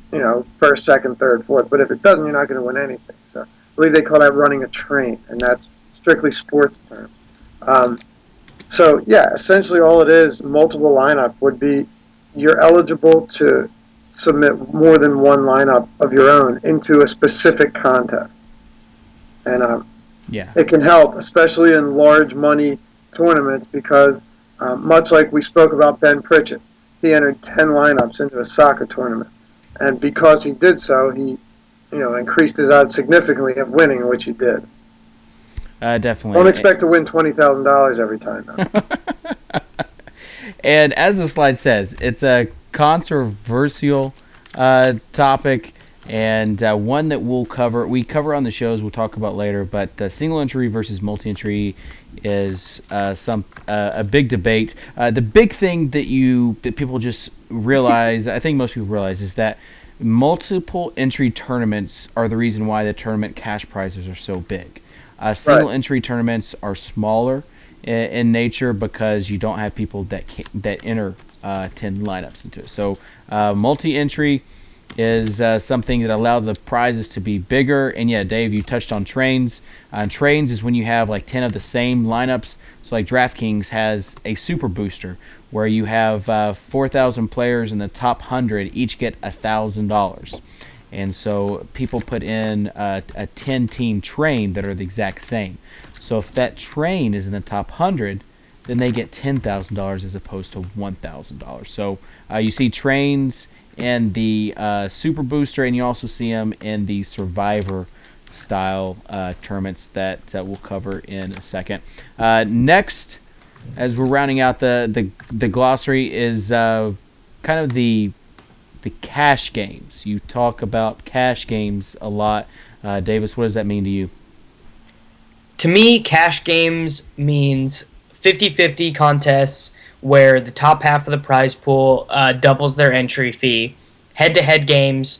first, second, third, fourth. But if it doesn't, you're not going to win anything. So I believe they call that running a train, and that's strictly sports terms. So, yeah, essentially all it is, multiple lineup, would be you're eligible to submit more than one lineup of your own into a specific contest. And it can help, especially in large money tournaments, because much like we spoke about Ben Pritchett, he entered 10 lineups into a soccer tournament. And because he did so, he increased his odds significantly of winning, which he did. Definitely. Don't expect to win $20,000 every time, though. And as the slide says, it's a controversial topic and one that we cover on the shows, we'll talk about later, but single entry versus multi-entry is a big debate. The big thing that people just realize, I think most people realize, is that multiple entry tournaments are the reason why the tournament cash prizes are so big. Single entry tournaments are smaller in nature because you don't have people that enter 10 lineups into it. So multi-entry is something that allowed the prizes to be bigger. And yeah, Dave, you touched on trains. Trains is when you have like 10 of the same lineups. So like DraftKings has a super booster where you have 4,000 players and the top 100 each get $1,000. And so people put in a 10-team train that are the exact same. So if that train is in the top 100, then they get $10,000 as opposed to $1,000. So you see trains in the Super Booster, and you also see them in the Survivor style tournaments that we'll cover in a second. Next, as we're rounding out the glossary, is kind of the cash games. You talk about cash games a lot. Davis, what does that mean to you? To me, cash games means 50-50 contests where the top half of the prize pool doubles their entry fee. Head-to-head games,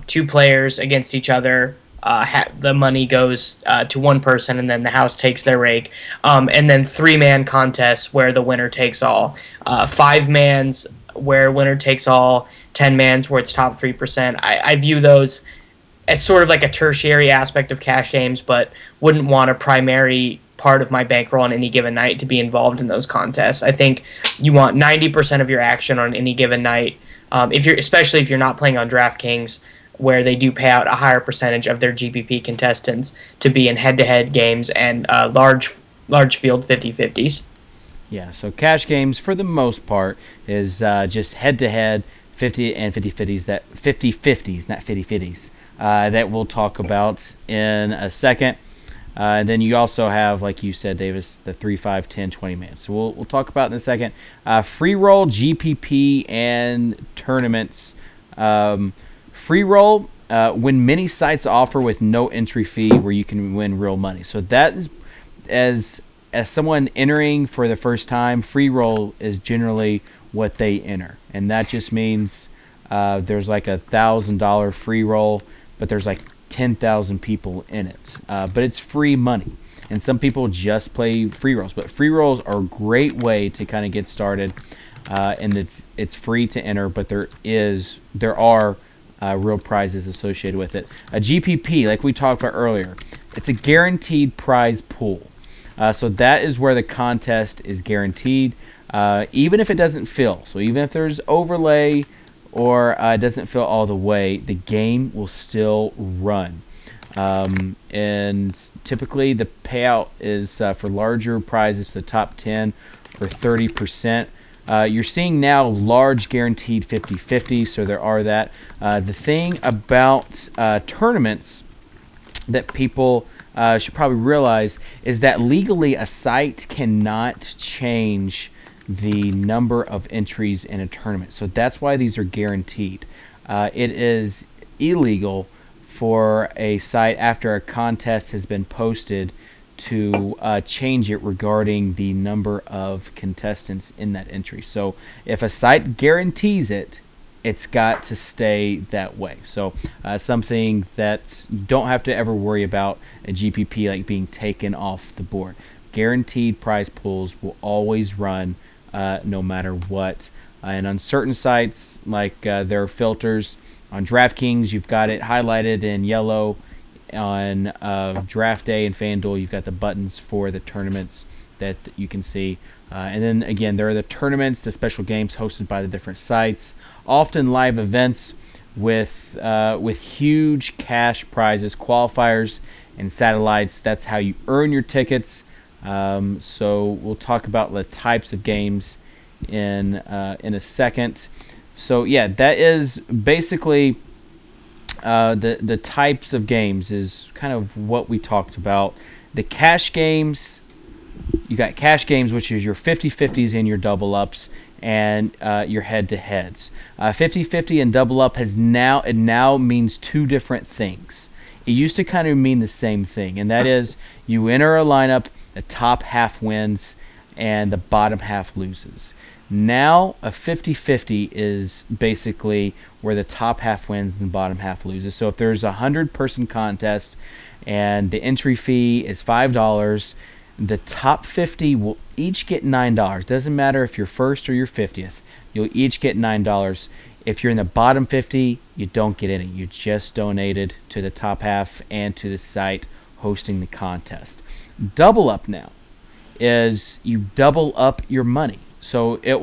2 players against each other. The money goes to one person, and then the house takes their rake. And then 3-man contests where the winner takes all. 5-mans where winner takes all. 10-mans where it's top 3%. I view those as sort of like a tertiary aspect of cash games, but wouldn't want a primary part of my bankroll on any given night to be involved in those contests. I think you want 90% of your action on any given night, especially if you're not playing on DraftKings, where they do pay out a higher percentage of their GPP contestants to be in head-to-head games and large field 50-50s. Yeah, so cash games for the most part is just head-to-head 50 and 50-50s, that 50-50s, not 50-50s, that we'll talk about in a second. And then you also have, like you said, Davis, the 3, 5, 10, 20 man. So we'll talk about in a second. Free roll, GPP, and tournaments. Free roll, when many sites offer with no entry fee where you can win real money. So that is, as someone entering for the first time, free roll is generally what they enter. And that just means there's like $1,000 free roll, but there's like 10,000 people in it. But it's free money. And some people just play free rolls. But free rolls are a great way to kind of get started. And it's free to enter, but there are real prizes associated with it. A GPP, like we talked about earlier, it's a guaranteed prize pool. So that is where the contest is guaranteed, even if it doesn't fill. So even if there's overlay or it doesn't fill all the way, the game will still run. And typically the payout is for larger prizes to the top 10 for 30%. You're seeing now large guaranteed 50-50, so there are that. The thing about tournaments that people should probably realize is that legally a site cannot change the number of entries in a tournament. So that's why these are guaranteed. It is illegal for a site after a contest has been posted to change it regarding the number of contestants in that entry. So if a site guarantees it, it's got to stay that way. So something that you don't have to ever worry about a GPP like being taken off the board. Guaranteed prize pools will always run no matter what. And on certain sites, like there are filters. On DraftKings, you've got it highlighted in yellow. On Draft Day and FanDuel, you've got the buttons for the tournaments that you can see. And then again, there are the tournaments, the special games hosted by the different sites. Often live events with huge cash prizes, qualifiers, and satellites. That's how you earn your tickets. So we'll talk about the types of games in a second. So yeah, that is basically the types of games is kind of what we talked about. The cash games, you got cash games, which is your 50-50s and your double ups, and your head-to-heads. 50-50 and double up now means two different things. It used to kind of mean the same thing, and that is you enter a lineup, the top half wins, and the bottom half loses. Now a 50-50 is basically where the top half wins and the bottom half loses. So if there's a 100-person contest and the entry fee is $5, the top 50 will each get $9. Doesn't matter if you're first or you're 50th. You'll each get $9. If you're in the bottom 50, you don't get any. You just donated to the top half and to the site hosting the contest. Double up now is you double up your money. So it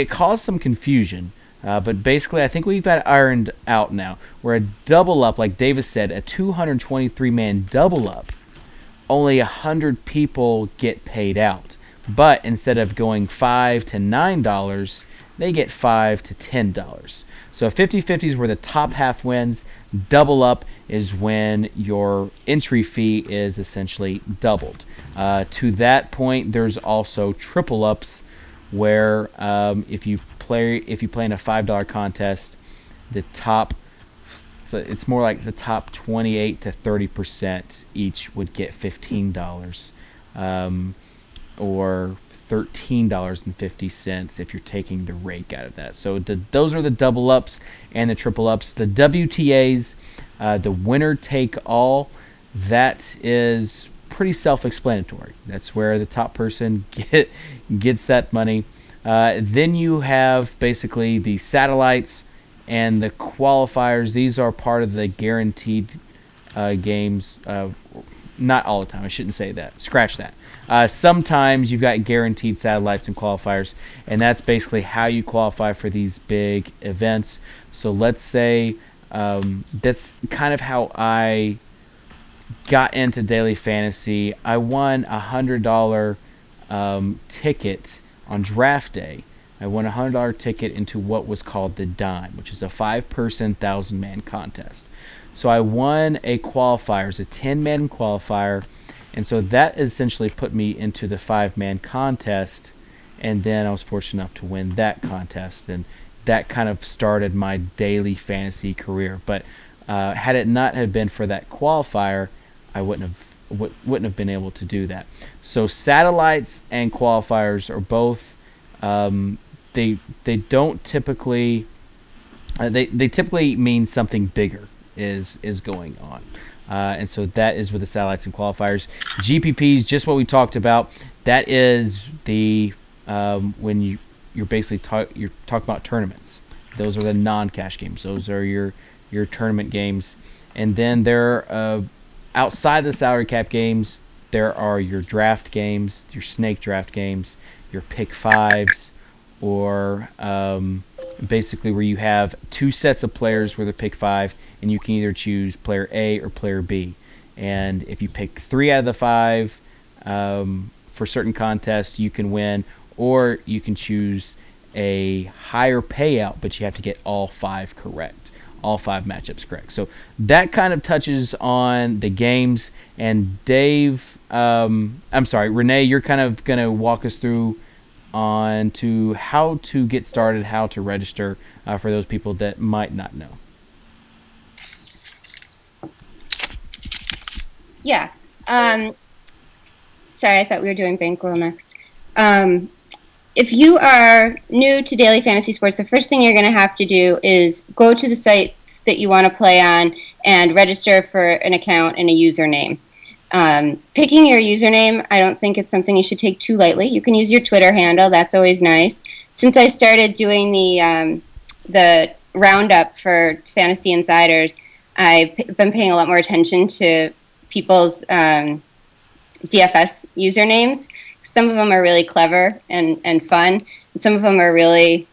caused some confusion, but basically I think we've got it ironed out now. Where a double up, like Davis said, a 223-man double up, only 100 people get paid out. But instead of going $5 to $9, they get $5 to $10. So 50-50 is where the top half wins. Double up is when your entry fee is essentially doubled. To that point, there's also triple ups, where if you play in a $5 contest, the top, so it's more like the top 28 to 30% each would get $15, or $13.50 if you're taking the rake out of that. So those are the double ups and the triple ups. The WTAs, the winner take all, that is pretty self-explanatory. That's where the top person gets that money. Then you have basically the satellites and the qualifiers. These are part of the guaranteed games. Not all the time. I shouldn't say that. Scratch that. Sometimes you've got guaranteed satellites and qualifiers, and that's basically how you qualify for these big events. So let's say that's kind of how I got into daily fantasy. I won a $100 ticket on draft day. I won a $100 ticket into what was called the Dime, which is a 5-person 1,000-man contest. So I won a qualifier, it's a 10-man qualifier, and so that essentially put me into the 5-man contest, and then I was fortunate enough to win that contest, and that kind of started my daily fantasy career. But had it not have been for that qualifier, I wouldn't have been able to do that. So satellites and qualifiers are both they don't typically they typically mean something bigger is going on, and so that is with the satellites and qualifiers. GPPs, just what we talked about. That is the when you're basically you're talking about tournaments. Those are the non-cash games. Those are your tournament games. And then there outside the salary cap games, there are your draft games, your snake draft games, your pick fives, or basically where you have 2 sets of players with a pick 5, and you can either choose player A or player B. And if you pick 3 out of the 5 for certain contests, you can win, or you can choose a higher payout, but you have to get all 5 correct, all 5 matchups correct. So that kind of touches on the games. And Dave, Renee, you're kind of going to walk us through on to how to get started, how to register for those people that might not know. Yeah. Sorry, I thought we were doing Bankroll next. If you are new to Daily Fantasy Sports, the first thing you're going to have to do is go to the sites that you want to play on and register for an account and a username. Picking your username, I don't think it's something you should take too lightly. You can use your Twitter handle. That's always nice. Since I started doing the roundup for Fantasy Insiders, I've been paying a lot more attention to people's DFS usernames. Some of them are really clever and fun, and some of them are really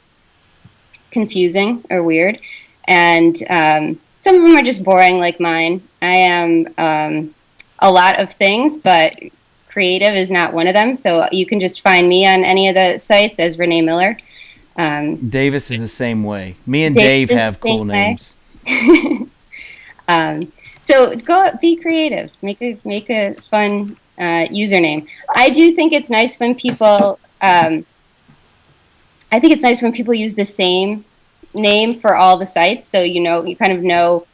confusing or weird, and some of them are just boring like mine. I am a lot of things, but creative is not one of them, so you can just find me on any of the sites as Renee Miller. Davis is the same way. Me and Dave have cool names. So go be creative. Make a fun username. I do think it's nice when people. I think it's nice when people use the same name for all the sites, so you kind of know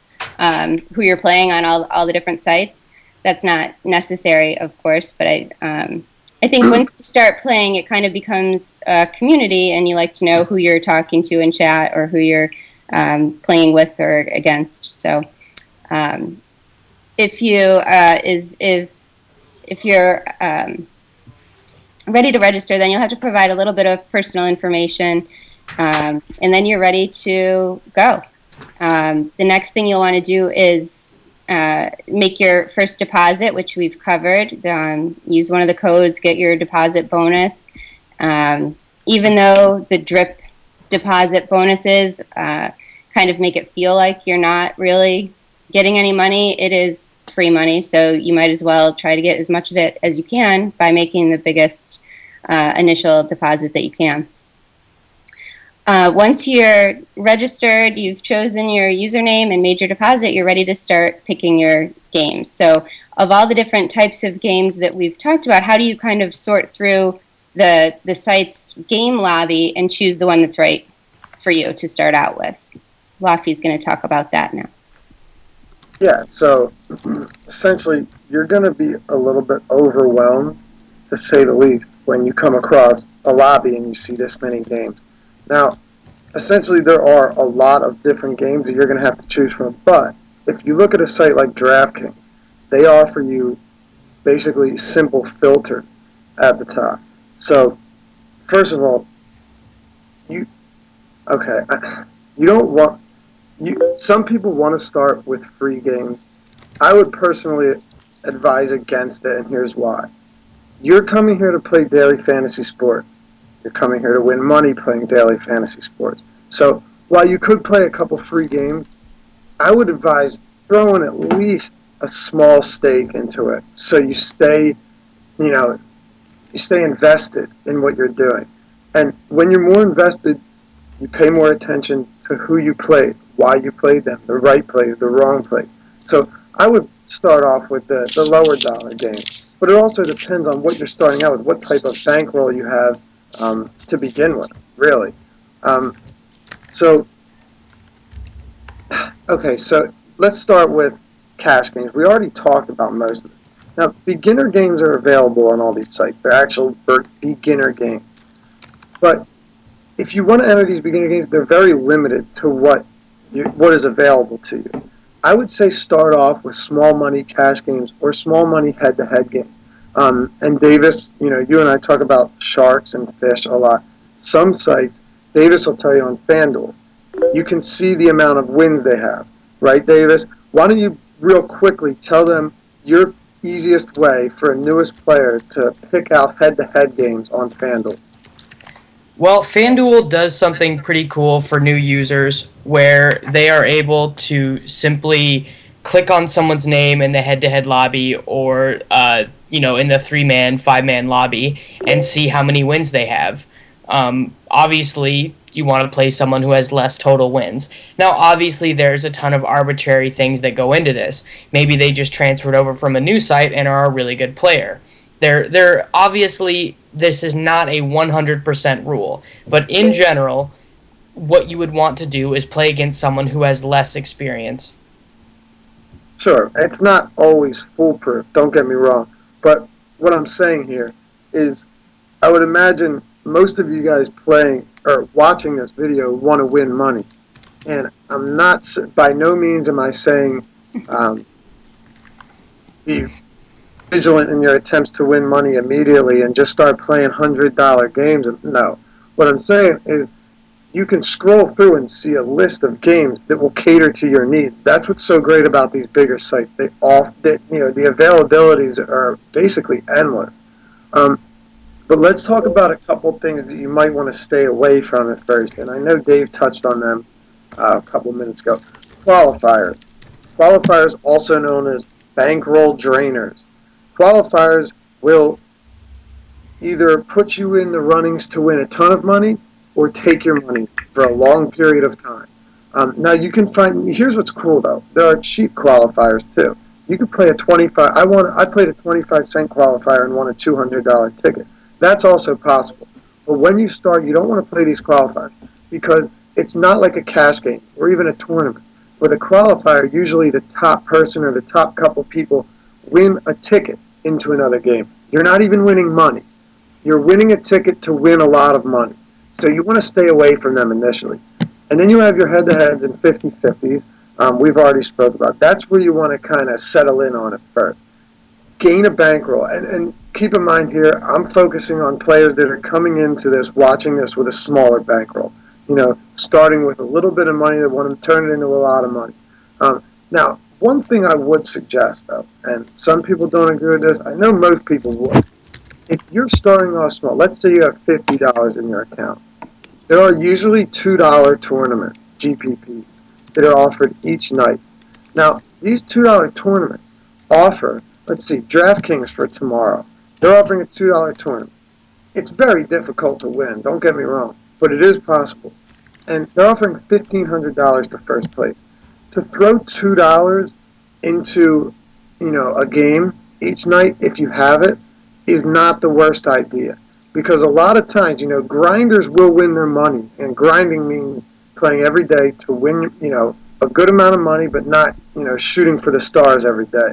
who you're playing on all the different sites. That's not necessary, of course, but I think once you start playing, it kind of becomes a community, and you like to know who you're talking to in chat or who you're playing with or against. So. If you're ready to register, then you'll have to provide a little bit of personal information, And then you're ready to go. The next thing you'll want to do is make your first deposit, which we've covered. Use one of the codes, get your deposit bonus. Even though the drip deposit bonuses kind of make it feel like you're not really getting any money, it is free money, so you might as well try to get as much of it as you can by making the biggest initial deposit that you can. Once you're registered, you've chosen your username and made your deposit, you're ready to start picking your games. So of all the different types of games that we've talked about, how do you kind of sort through the site's game lobby and choose the one that's right for you to start out with? So Laffy's going to talk about that now. Yeah, so essentially you're going to be a little bit overwhelmed, to say the least, when you come across a lobby and you see this many games. Now, essentially there are a lot of different games that you're going to have to choose from, but if you look at a site like DraftKings, they offer you basically simple filter at the top. So, first of all, you don't want, some people want to start with free games. I would personally advise against it, and here's why. You're coming here to play daily fantasy sports. You're coming here to win money playing daily fantasy sports. So while you could play a couple free games, I would advise throwing at least a small stake into it, so you stay, you stay invested in what you're doing. And when you're more invested, you pay more attention to who you played, why you played them, the right play, the wrong play. So I would start off with the lower dollar games. But it also depends on what you're starting out with, what type of bankroll you have to begin with, really. So let's start with cash games. We already talked about most of them. Now, beginner games are available on all these sites. They're actual beginner games. But if you want to enter these beginner games, they're very limited to what is available to you. I would say start off with small money cash games or small money head-to-head games. And Davis, you and I talk about sharks and fish a lot. Some sites, Davis will tell you on FanDuel, you can see the amount of wins they have. Right, Davis? Why don't you real quickly tell them your easiest way for a newest player to pick out head-to-head games on FanDuel? Well, FanDuel does something pretty cool for new users where they are able to simply click on someone's name in the head-to-head lobby or, in the 3-man, 5-man lobby and see how many wins they have. Obviously, you want to play someone who has less total wins. Now, obviously, there's a ton of arbitrary things that go into this. Maybe they just transferred over from a new site and are a really good player. They're obviously, this is not a 100% rule, but in general, what you would want to do is play against someone who has less experience. Sure, it's not always foolproof, don't get me wrong, but what I'm saying here is I would imagine most of you guys playing or watching this video want to win money, and I'm not, by no means am I saying be vigilant in your attempts to win money immediately and just start playing $100 games. No. What I'm saying is you can scroll through and see a list of games that will cater to your needs. That's what's so great about these bigger sites. The availabilities are basically endless. But let's talk about a couple things that you might want to stay away from at first. And I know Dave touched on them a couple minutes ago. Qualifiers. Qualifiers, also known as bankroll drainers. Qualifiers will either put you in the runnings to win a ton of money or take your money for a long period of time. Now you can find, here's what's cool though, there are cheap qualifiers too. You could play a 25, I played a 25-cent qualifier and won a $200 ticket. That's also possible. But when you start, you don't want to play these qualifiers because it's not like a cash game or even a tournament. With a qualifier, usually the top person or the top couple people win a ticket into another game. You're not even winning money. You're winning a ticket to win a lot of money. So you want to stay away from them initially. And then you have your head-to-heads and 50-50s. We've already spoke about. That's where you want to kind of settle in on it first. Gain a bankroll. And keep in mind here, I'm focusing on players that are coming into this, watching this with a smaller bankroll. starting with a little bit of money that want to turn it into a lot of money. Now, one thing I would suggest, though, and some people don't agree with this, I know most people would. If you're starting off small, let's say you have $50 in your account, there are usually $2 tournaments, GPPs, that are offered each night. Now, these $2 tournaments offer, let's see, DraftKings for tomorrow. They're offering a $2 tournament. It's very difficult to win, don't get me wrong, but it is possible. And they're offering $1,500 for first place. To throw $2 into, a game each night, if you have it, is not the worst idea. Because a lot of times, grinders will win their money. And grinding means playing every day to win, a good amount of money, but not, shooting for the stars every day.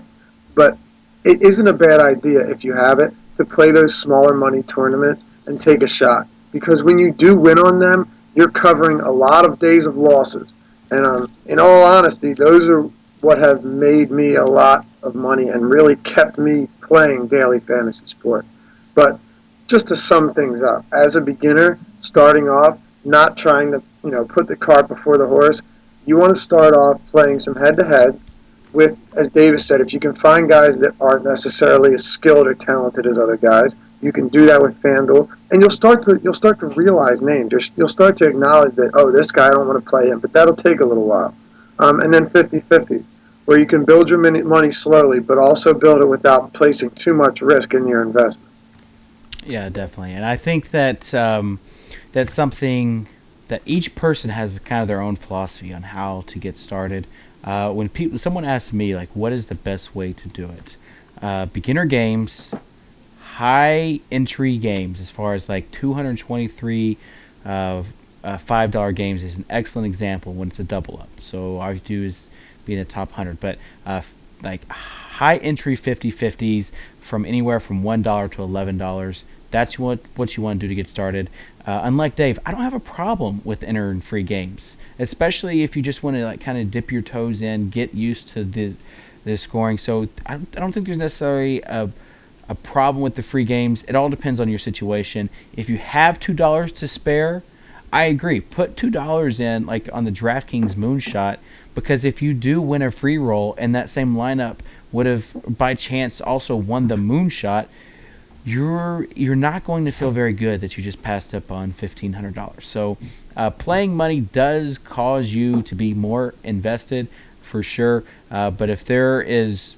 But it isn't a bad idea, if you have it, to play those smaller money tournaments and take a shot. Because when you do win on them, you're covering a lot of days of losses. And in all honesty, those are what have made me a lot of money and really kept me playing daily fantasy sport. But just to sum things up, as a beginner, starting off, not trying to put the cart before the horse, you want to start off playing some head-to-head with, as Davis said, if you can find guys that aren't necessarily as skilled or talented as other guys, you can do that with FanDuel, and you'll start to realize names. You'll start to acknowledge that, oh, this guy, I don't want to play him, but that'll take a little while. And then 50-50, where you can build your money slowly, but also build it without placing too much risk in your investment. Yeah, definitely. And I think that that's something that each person has kind of their own philosophy on how to get started. When someone asks me, like, what is the best way to do it? Beginner games, high entry games, as far as like 223 $5 games is an excellent example when it's a double up. So all you do is be in the top 100. But like high entry 50-50s from anywhere from $1 to $11, that's what you want to do to get started. Unlike Dave, I don't have a problem with entering free games, especially if you just want to like kind of dip your toes in, get used to the scoring. So I don't think there's necessarily a problem with the free games. It all depends on your situation. If you have $2 to spare, I agree. Put $2 in, like on the DraftKings Moonshot, because if you do win a free roll and that same lineup would have by chance also won the Moonshot, you're not going to feel very good that you just passed up on $1,500. So playing money does cause you to be more invested for sure. But if there is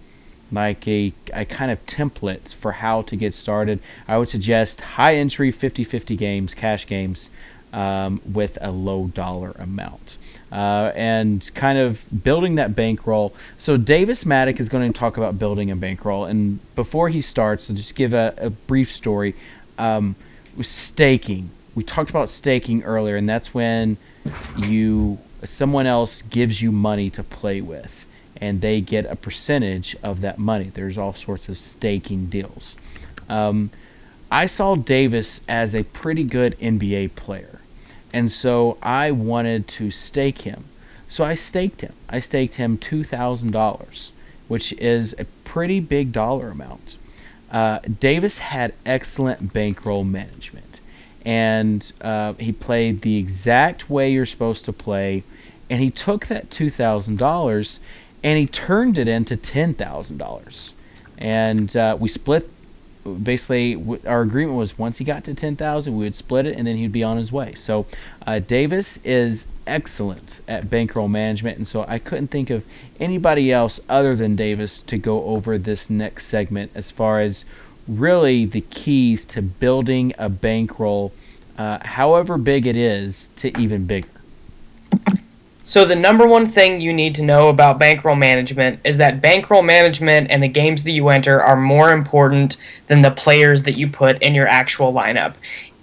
like a kind of template for how to get started, I would suggest high entry 50-50 games, cash games, with a low dollar amount. And kind of building that bankroll. So Davis Maddock is going to talk about building a bankroll. And before he starts, I'll just give a brief story. With staking. We talked about staking earlier, and that's when someone else gives you money to play with, and they get a percentage of that money. There's all sorts of staking deals. I saw Davis as a pretty good NBA player, and so I wanted to stake him. So I staked him. I staked him $2,000, which is a pretty big dollar amount. Davis had excellent bankroll management, and he played the exact way you're supposed to play, and he took that $2,000 and he turned it into $10,000. And we split. Basically, our agreement was once he got to 10,000, we would split it, and then he'd be on his way. So Davis is excellent at bankroll management, and so I couldn't think of anybody else other than Davis to go over this next segment as far as really the keys to building a bankroll, however big it is, to even bigger. So the number one thing you need to know about bankroll management is that bankroll management and the games that you enter are more important than the players that you put in your actual lineup.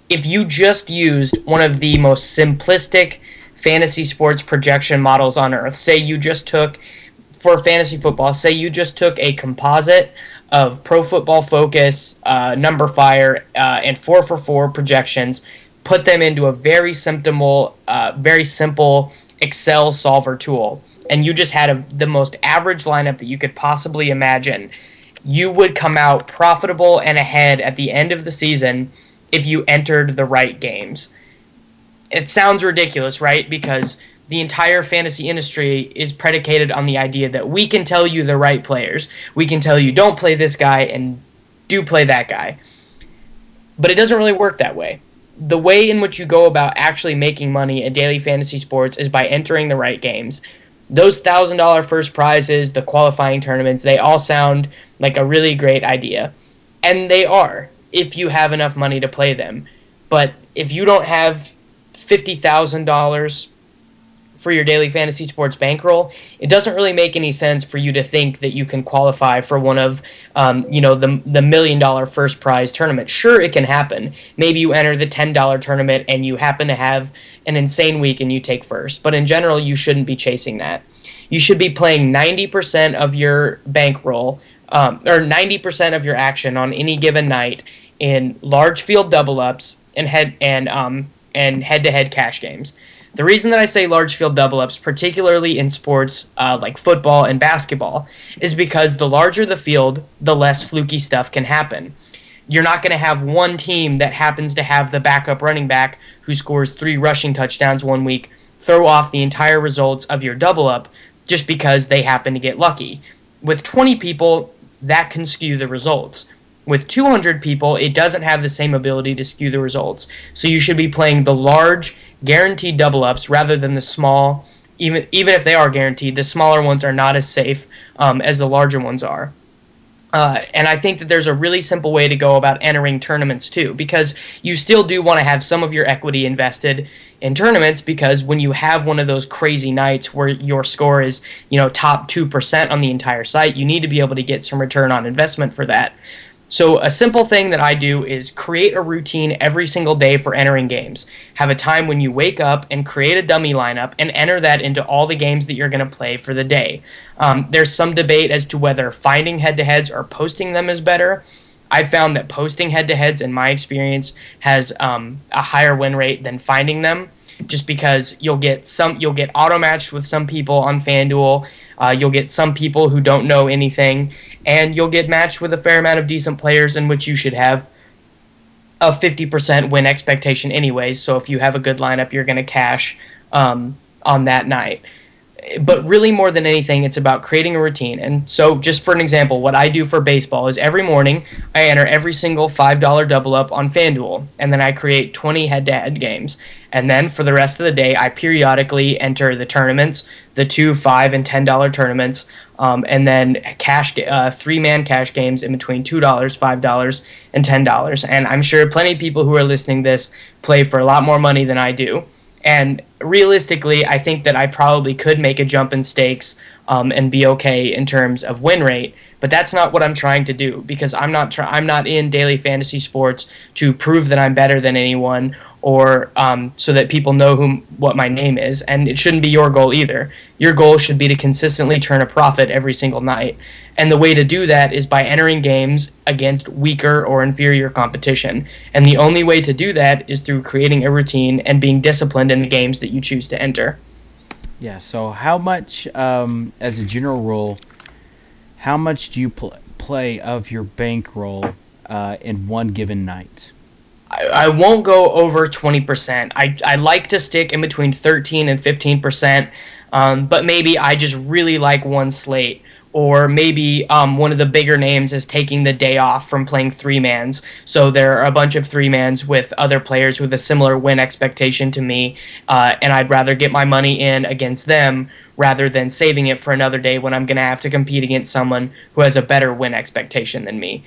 If you just used one of the most simplistic fantasy sports projection models on earth, say you just took, for fantasy football, say you just took a composite of Pro Football Focus, Number Fire, and 4for4 projections, put them into a very simple Excel solver tool, and you just had the most average lineup that you could possibly imagine, you would come out profitable and ahead at the end of the season if you entered the right games. it sounds ridiculous, right? Because the entire fantasy industry is predicated on the idea that we can tell you the right players. We can tell you don't play this guy and do play that guy. But it doesn't really work that way. The way in which you go about actually making money at daily fantasy sports is by entering the right games. Those $1,000 first prizes, the qualifying tournaments, they all sound like a really great idea. And they are, if you have enough money to play them. But if you don't have $50,000 for your daily fantasy sports bankroll, it doesn't really make any sense for you to think that you can qualify for one of, the $1 million first prize tournament. Sure, it can happen. Maybe you enter the $10 tournament and you happen to have an insane week and you take first. But in general, you shouldn't be chasing that. You should be playing 90% of your bankroll, or 90% of your action on any given night in large field double ups and head-to-head cash games. The reason that I say large field double-ups, particularly in sports like football and basketball, is because the larger the field, the less fluky stuff can happen. You're not going to have one team that happens to have the backup running back who scores 3 rushing touchdowns one week throw off the entire results of your double-up just because they happen to get lucky. With 20 people, that can skew the results. With 200 people, it doesn't have the same ability to skew the results. So you should be playing the large, guaranteed double-ups rather than the small. Even if they are guaranteed, the smaller ones are not as safe as the larger ones are. And I think that there's a really simple way to go about entering tournaments too, because you still do want to have some of your equity invested in tournaments, because when you have one of those crazy nights where your score is, top 2% on the entire site, you need to be able to get some return on investment for that. So a simple thing that I do is create a routine every single day for entering games. Have a time when you wake up and create a dummy lineup and enter that into all the games that you're going to play for the day. There's some debate as to whether finding head-to-heads or posting them is better. I've found that posting head-to-heads, in my experience, has a higher win rate than finding them, just because you'll get auto-matched with some people on FanDuel. You'll get some people who don't know anything, and you'll get matched with a fair amount of decent players in which you should have a 50% win expectation anyways. So if you have a good lineup, you're going to cash on that night. But really, more than anything, it's about creating a routine. And so, just for an example, what I do for baseball is every morning I enter every single $5 double up on FanDuel, and then I create 20 head-to-head games. And then for the rest of the day, I periodically enter the tournaments, the $2, $5, and $10 tournaments, and then cash 3-man cash games in between $2, $5, and $10. And I'm sure plenty of people who are listening to this play for a lot more money than I do. And realistically, I think that I probably could make a jump in stakes and be okay in terms of win rate. But that's not what I'm trying to do, because I'm not in daily fantasy sports to prove that I'm better than anyone, or so that people know what my name is. And it shouldn't be your goal either. Your goal should be to consistently turn a profit every single night. And the way to do that is by entering games against weaker or inferior competition. And the only way to do that is through creating a routine and being disciplined in the games that you choose to enter. Yeah, so how much, as a general rule, how much do you play of your bankroll in one given night? I won't go over 20%. I like to stick in between 13 and 15%, but maybe I just really like one slate. Or maybe one of the bigger names is taking the day off from playing 3-mans. So there are a bunch of 3-mans with other players with a similar win expectation to me, and I'd rather get my money in against them rather than saving it for another day when I'm going to have to compete against someone who has a better win expectation than me.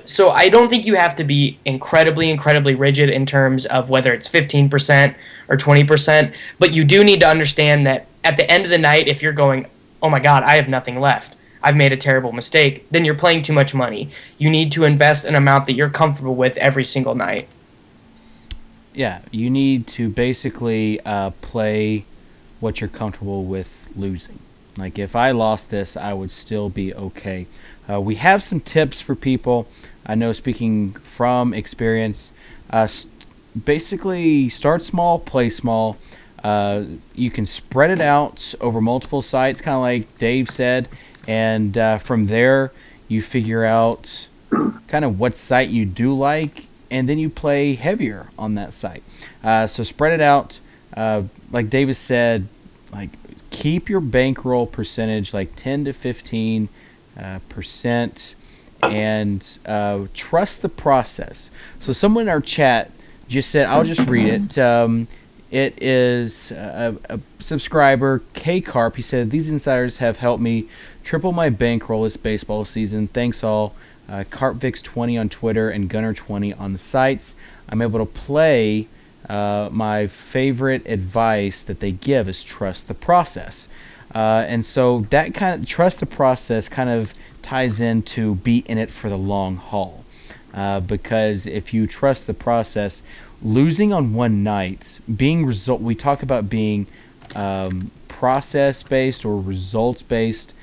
So I don't think you have to be incredibly rigid in terms of whether it's 15% or 20%, but you do need to understand that at the end of the night, if you're going, oh my God, I have nothing left, I've made a terrible mistake, then you're playing too much money. You need to invest an amount that you're comfortable with every single night. Yeah, you need to basically play what you're comfortable with losing. Like, if I lost this, I would still be okay. We have some tips for people. I know, speaking from experience, basically start small, play small. You can spread it out over multiple sites, kind of like Dave said, and from there you figure out kind of what site you do like and then you play heavier on that site. So spread it out. Like Davis said, like keep your bankroll percentage like 10 to 15 percent, and trust the process. So someone in our chat just said, I'll just read it. It is a subscriber, K Carp. He said, these insiders have helped me triple my bankroll this baseball season. Thanks all. CarpVix20 on Twitter and Gunner20 on the sites. I'm able to play. My favorite advice that they give is trust the process. And so that kind of trust the process kind of ties into be in it for the long haul. Because if you trust the process, losing on one night, we talk about being process based or results based.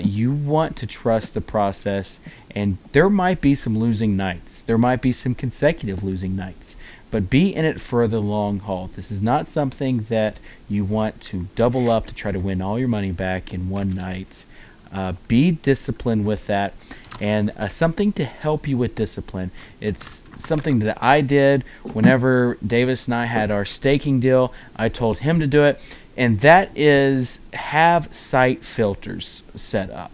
You want to trust the process, and there might be some losing nights. There might be some consecutive losing nights, but be in it for the long haul. This is not something that you want to double up to try to win all your money back in one night. Be disciplined with that, and something to help you with discipline. It's something that I did whenever Davis and I had our staking deal. I told him to do it, and that is have site filters set up.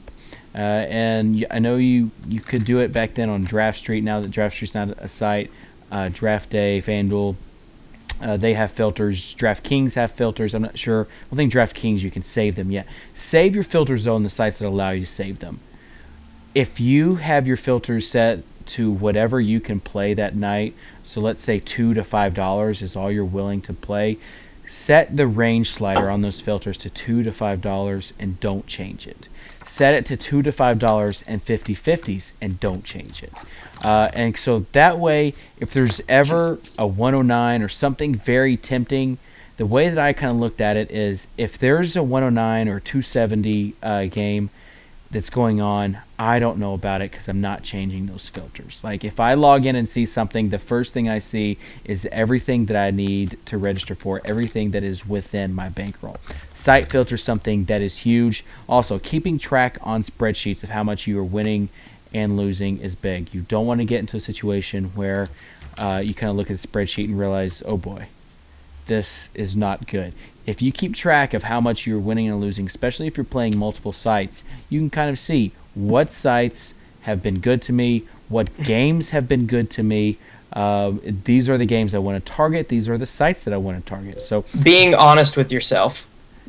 And I know you could do it back then on Draft Street. Now that Draft Street's not a site, Draft Day, FanDuel, they have filters. DraftKings have filters. I'm not sure. I don't think DraftKings you can save them yet. Save your filters on the sites that allow you to save them. If you have your filters set to whatever you can play that night, so let's say $2 to $5 is all you're willing to play, set the range slider on those filters to $2 to $5 and don't change it. Set it to $2 to $5 and 50/50s and don't change it. And so that way, if there's ever a 109 or something very tempting, the way that I kind of looked at it is if there's a 109 or 270 game that's going on, I don't know about it because I'm not changing those filters. Like if I log in and see something, the first thing I see is everything that I need to register for, everything that is within my bankroll. Site filter something that is huge. Also, keeping track on spreadsheets of how much you are winning and losing is big. You don't want to get into a situation where you kind of look at the spreadsheet and realize, oh boy, this is not good. If you keep track of how much you're winning and losing, especially if you're playing multiple sites, you can kind of see what sites have been good to me, what games have been good to me. These are the games I want to target. These are the sites that I want to target. So being honest with yourself,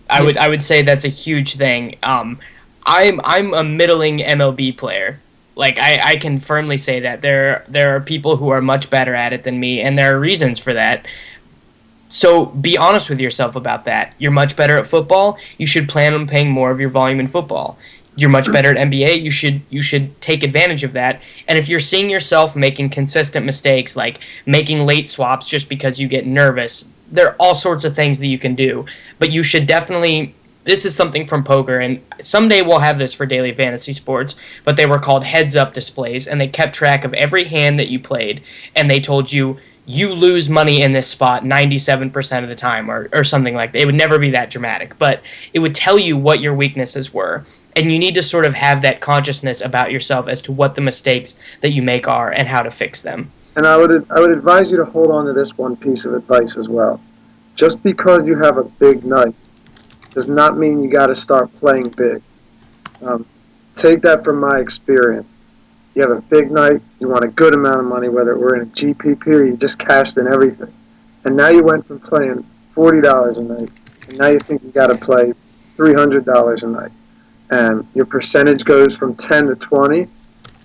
I would say that's a huge thing. I'm a middling MLB player. Like I can firmly say that there are people who are much better at it than me, and there are reasons for that. So be honest with yourself about that. You're much better at football. You should plan on paying more of your volume in football. You're much better at NBA. You should take advantage of that. And if you're seeing yourself making consistent mistakes, like making late swaps just because you get nervous, there are all sorts of things that you can do. But you should definitely. This is something from poker, and someday we'll have this for daily fantasy sports, but they were called heads-up displays, and they kept track of every hand that you played, and they told you, you lose money in this spot 97% of the time, or something like that. It would never be that dramatic, but it would tell you what your weaknesses were, and you need to sort of have that consciousness about yourself as to what the mistakes that you make are and how to fix them. And I would advise you to hold on to this one piece of advice as well. Just because you have a big night does not mean you got to start playing big. Take that from my experience. You have a big night, you want a good amount of money, whether we're in a GPP or you just cashed in everything. And now you went from playing $40 a night, and now you think you got to play $300 a night. And your percentage goes from 10 to 20.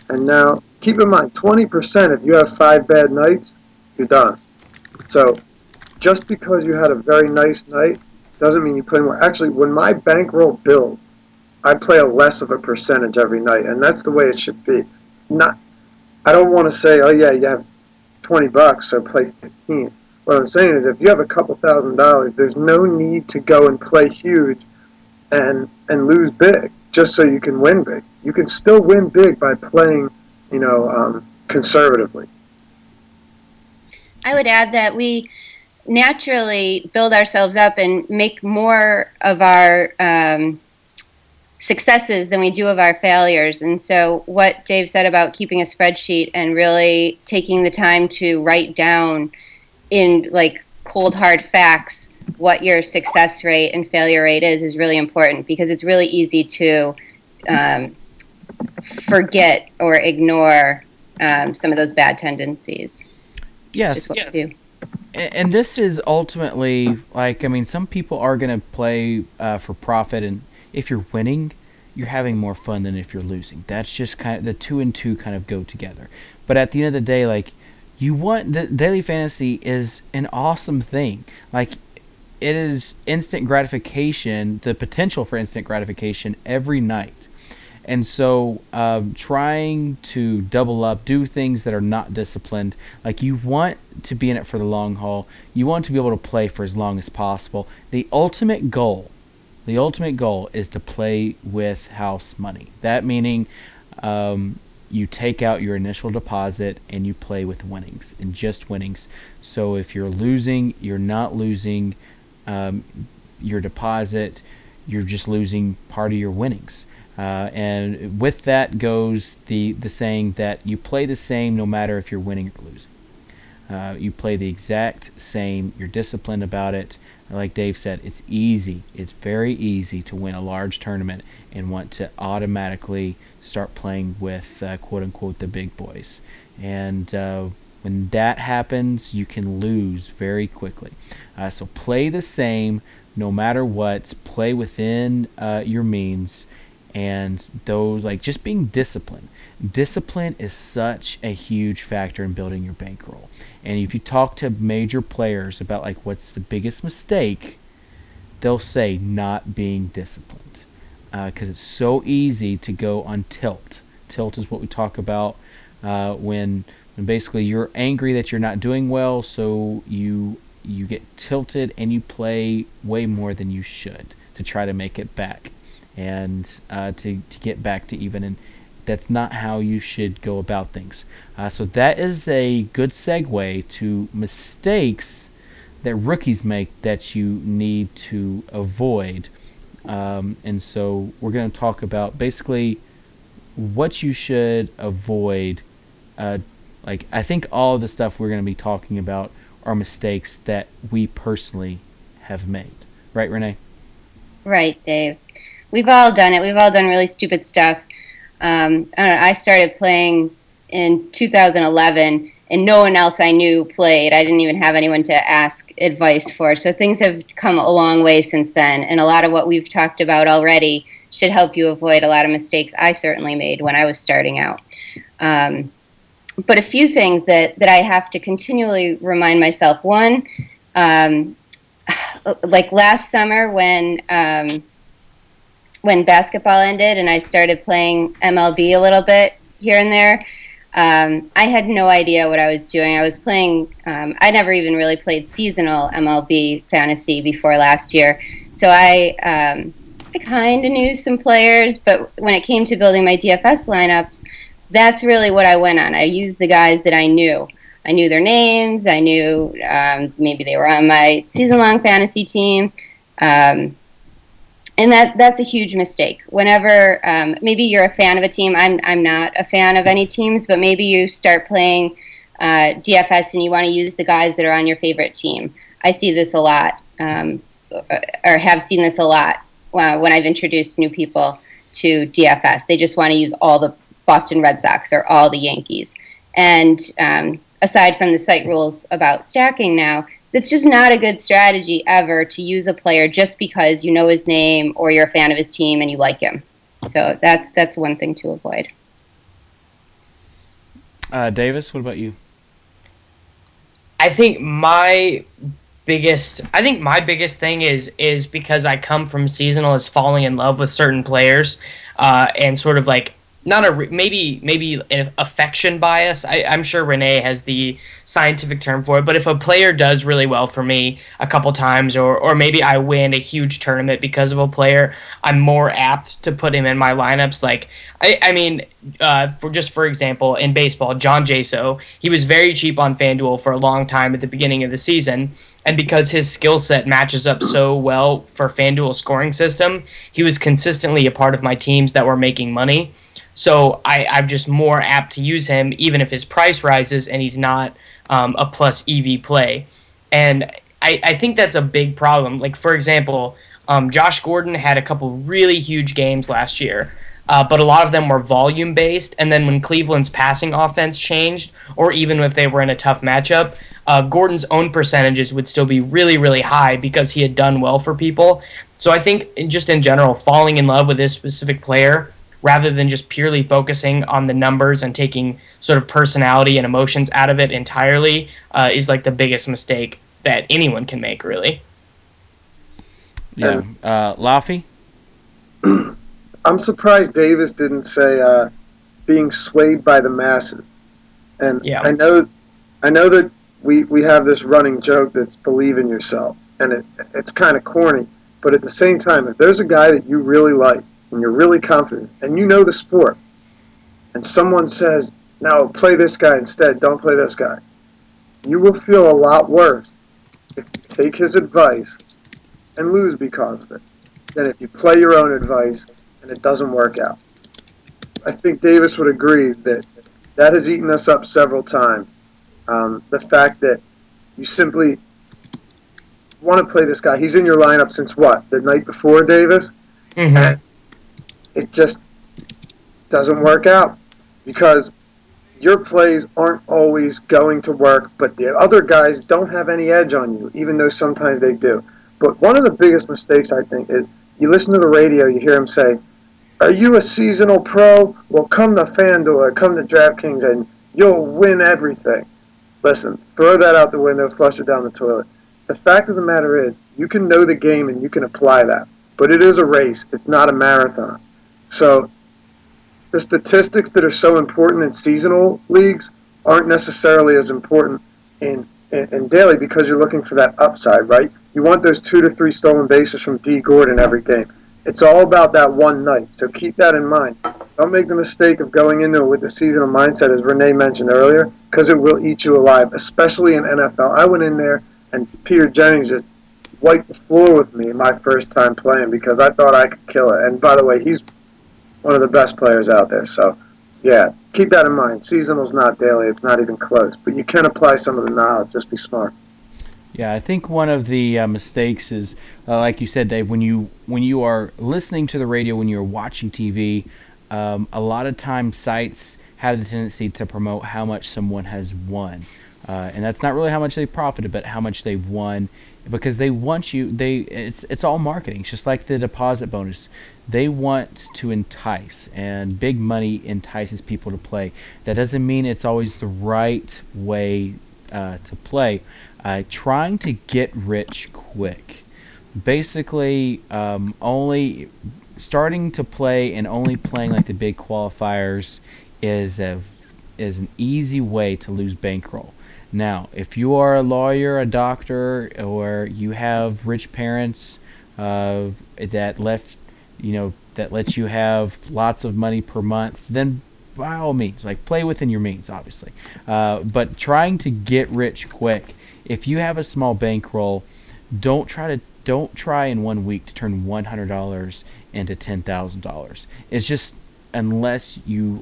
And now, keep in mind, 20%, if you have 5 bad nights, you're done. So, just because you had a very nice night doesn't mean you play more. Actually, when my bankroll builds, I play a less of a percentage every night, and that's the way it should be. I don't want to say, oh yeah, you have $20, so play 15. What I'm saying is, if you have a couple $1,000s, there's no need to go and play huge and lose big just so you can win big. You can still win big by playing, conservatively. I would add that we naturally build ourselves up and make more of our successes than we do of our failures. And so what Dave said about keeping a spreadsheet and really taking the time to write down in like cold hard facts what your success rate and failure rate is really important, because it's really easy to forget or ignore some of those bad tendencies. Yes. It's just what we do. And this is ultimately, like, I mean, some people are going to play for profit, and if you're winning, you're having more fun than if you're losing. That's just kind of, the two and two kind of go together. But at the end of the day, like, you want, the daily fantasy is an awesome thing. Like, it is instant gratification, the potential for instant gratification every night. And so trying to double up, do things that are not disciplined, like, you want to be in it for the long haul. You want to be able to play for as long as possible. The ultimate goal is to play with house money. That meaning you take out your initial deposit and you play with winnings, and just winnings. So if you're losing, you're not losing your deposit, you're just losing part of your winnings. And with that goes the saying that you play the same no matter if you're winning or losing. You play the exact same. You're disciplined about it. Like Dave said, it's easy. It's very easy to win a large tournament and want to automatically start playing with quote-unquote the big boys. And when that happens, you can lose very quickly. So play the same no matter what. Play within your means. And those, like, just being disciplined. Discipline is such a huge factor in building your bankroll. And if you talk to major players about, like, what's the biggest mistake, they'll say not being disciplined. Because it's so easy to go on tilt. Tilt is what we talk about when basically you're angry that you're not doing well, so you get tilted and you play way more than you should to try to make it back. And to get back to even, and that's not how you should go about things. So that is a good segue to mistakes that rookies make that you need to avoid. And so we're going to talk about basically what you should avoid. Like, I think all of the stuff we're going to be talking about are mistakes that we personally have made. Right, Renee? Right, Dave. We've all done it. We've all done really stupid stuff. I don't know, I started playing in 2011, and no one else I knew played. I didn't even have anyone to ask advice for. So things have come a long way since then, and a lot of what we've talked about already should help you avoid a lot of mistakes I certainly made when I was starting out. But a few things that I have to continually remind myself. One, like last summer when basketball ended and I started playing MLB a little bit here and there, I had no idea what I was doing. I was playing, I never even really played seasonal MLB fantasy before last year. So I kind of knew some players, but when it came to building my DFS lineups, that's really what I went on. I used the guys that I knew. I knew their names. I knew maybe they were on my season-long fantasy team. And that's a huge mistake. Whenever maybe you're a fan of a team, I'm not a fan of any teams, but maybe you start playing DFS and you want to use the guys that are on your favorite team. I see this a lot, or have seen this a lot when I've introduced new people to DFS. They just want to use all the Boston Red Sox or all the Yankees. And aside from the site rules about stacking now, it's just not a good strategy ever to use a player just because you know his name or you're a fan of his team and you like him. So that's one thing to avoid. Davis, what about you? I think my biggest thing is because I come from seasonal, is falling in love with certain players and sort of like not a maybe an affection bias. I'm sure Renee has the scientific term for it, but if a player does really well for me a couple times, or maybe I win a huge tournament because of a player, I'm more apt to put him in my lineups. Like I mean, for example, in baseball, John Jaso, he was very cheap on FanDuel for a long time at the beginning of the season. And because his skill set matches up so well for FanDuel's scoring system, he was consistently a part of my teams that were making money. So I'm just more apt to use him, even if his price rises and he's not a plus EV play. And I think that's a big problem. Like, for example, Josh Gordon had a couple really huge games last year, but a lot of them were volume based. And then when Cleveland's passing offense changed, or even if they were in a tough matchup, Gordon's own percentages would still be really, really high because he had done well for people. So I think just in general, falling in love with this specific player rather than just purely focusing on the numbers and taking sort of personality and emotions out of it entirely is like the biggest mistake that anyone can make, really. Yeah. Laffy? I'm surprised Davis didn't say being swayed by the masses. And Yeah. I know that we have this running joke that's believe in yourself, and it's kind of corny, but at the same time, if there's a guy that you really like and you're really confident and you know the sport, and someone says, no, play this guy instead, don't play this guy, you will feel a lot worse if you take his advice and lose because of it than if you play your own advice and it doesn't work out. I think Davis would agree that has eaten us up several times. The fact that you simply want to play this guy. He's in your lineup since what? The night before, Davis? Mm-hmm. And it just doesn't work out because your plays aren't always going to work, but the other guys don't have any edge on you, even though sometimes they do. But one of the biggest mistakes, I think, is you listen to the radio, you hear him say, are you a seasonal pro? Well, come to FanDuel or come to DraftKings and you'll win everything. Listen, throw that out the window, flush it down the toilet. The fact of the matter is, you can know the game and you can apply that. But it is a race. It's not a marathon. So the statistics that are so important in seasonal leagues aren't necessarily as important in daily because you're looking for that upside, right? You want those 2 to 3 stolen bases from D. Gordon every game. It's all about that one night. So keep that in mind. Don't make the mistake of going into it with the seasonal mindset, as Renee mentioned earlier, because it will eat you alive, especially in NFL. I went in there, and Peter Jennings just wiped the floor with me my first time playing because I thought I could kill it. And by the way, he's one of the best players out there. So, yeah, keep that in mind. Seasonal's not daily. It's not even close. But you can apply some of the knowledge. Just be smart. Yeah, I think one of the mistakes is, like you said, Dave, when you are listening to the radio, when you're watching TV, a lot of times sites have the tendency to promote how much someone has won, and that's not really how much they profited, but how much they've won, because they want you. It's all marketing. It's just like the deposit bonus. They want to entice, and big money entices people to play. That doesn't mean it's always the right way to play. Trying to get rich quick. Basically, only starting to play and only playing like the big qualifiers is an easy way to lose bankroll. Now, if you are a lawyer, a doctor, or you have rich parents that lets you have lots of money per month, then by all means, like, play within your means, obviously. But trying to get rich quick. If you have a small bankroll, don't try in 1 week to turn $100 into $10,000. It's just, unless you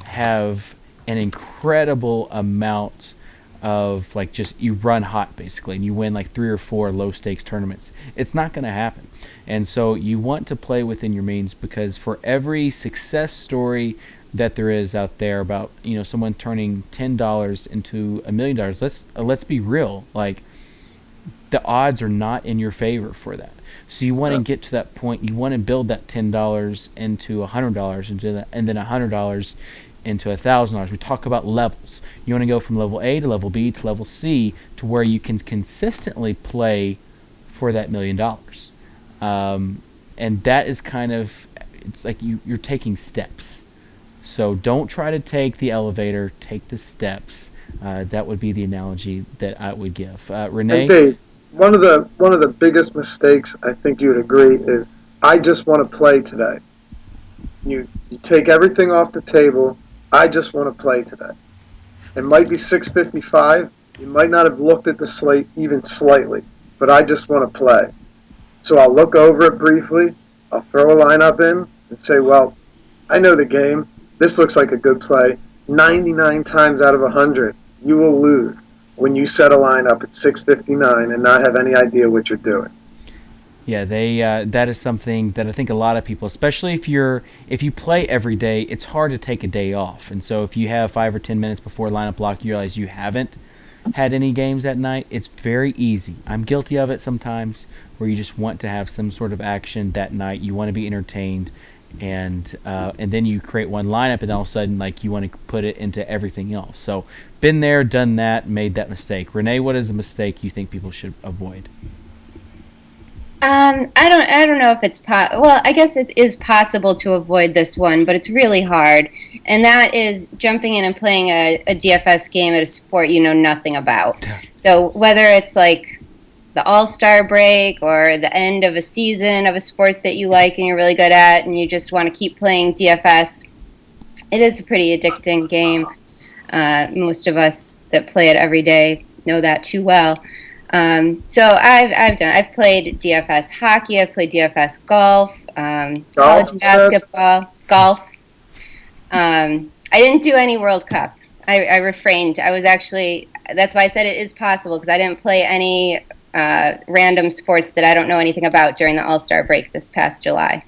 have an incredible amount of just you run hot basically and you win 3 or 4 low stakes tournaments, it's not going to happen. And so you want to play within your means, because for every success story that there is out there about someone turning $10 into $1 million, let's be real, the odds are not in your favor for that. So you want to get to that point. You want to build that $10 into $100 and then $100 into $1,000. We talk about levels. You want to go from level A to level B to level C to where you can consistently play for that $1 million. And that is kind of, it's like you're taking steps. So don't try to take the elevator, take the steps. That would be the analogy that I would give. And Renee? Dave, one of the biggest mistakes I think you'd agree is I just want to play today. You take everything off the table. I just want to play today. It might be 6:55. You might not have looked at the slate even slightly, but I just want to play. So I'll look over it briefly. I'll throw a lineup in and say, well, I know the game. This looks like a good play. 99 times out of 100, you will lose when you set a lineup at 6:59 and not have any idea what you're doing. Yeah, that is something that I think a lot of people, especially if you play every day, it's hard to take a day off. And so if you have 5 or 10 minutes before lineup block, you realize you haven't had any games that night. It's very easy. I'm guilty of it sometimes, where you just want to have some sort of action that night. You want to be entertained, and then you create one lineup, and all of a sudden, like, you want to put it into everything else. So, been there, done that, made that mistake. Renee, what is a mistake you think people should avoid? I don't know if it's well, I guess it is possible to avoid this one, but it's really hard. And that is jumping in and playing a DFS game at a sport you know nothing about. So whether it's like the All-Star break or the end of a season of a sport that you like and you're really good at and you just want to keep playing DFS, it is a pretty addicting game. Most of us that play it every day know that too well. So I've played DFS hockey, I've played DFS golf, college basketball, golf. I didn't do any World Cup. I refrained. That's why I said it is possible, because I didn't play any random sports that I don't know anything about during the All-Star break this past July.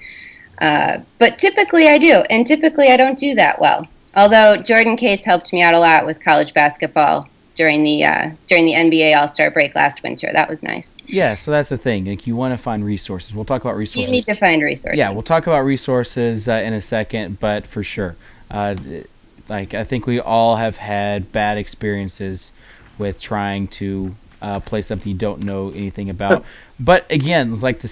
But typically I do, and typically I don't do that well. Although Jordan Case helped me out a lot with college basketball during the NBA All-Star break last winter. That was nice. Yeah, so that's the thing. Like, you want to find resources. We'll talk about resources. You need to find resources. Yeah, we'll talk about resources in a second, but for sure. Like, I think we all have had bad experiences with trying to play something you don't know anything about. But again, it's like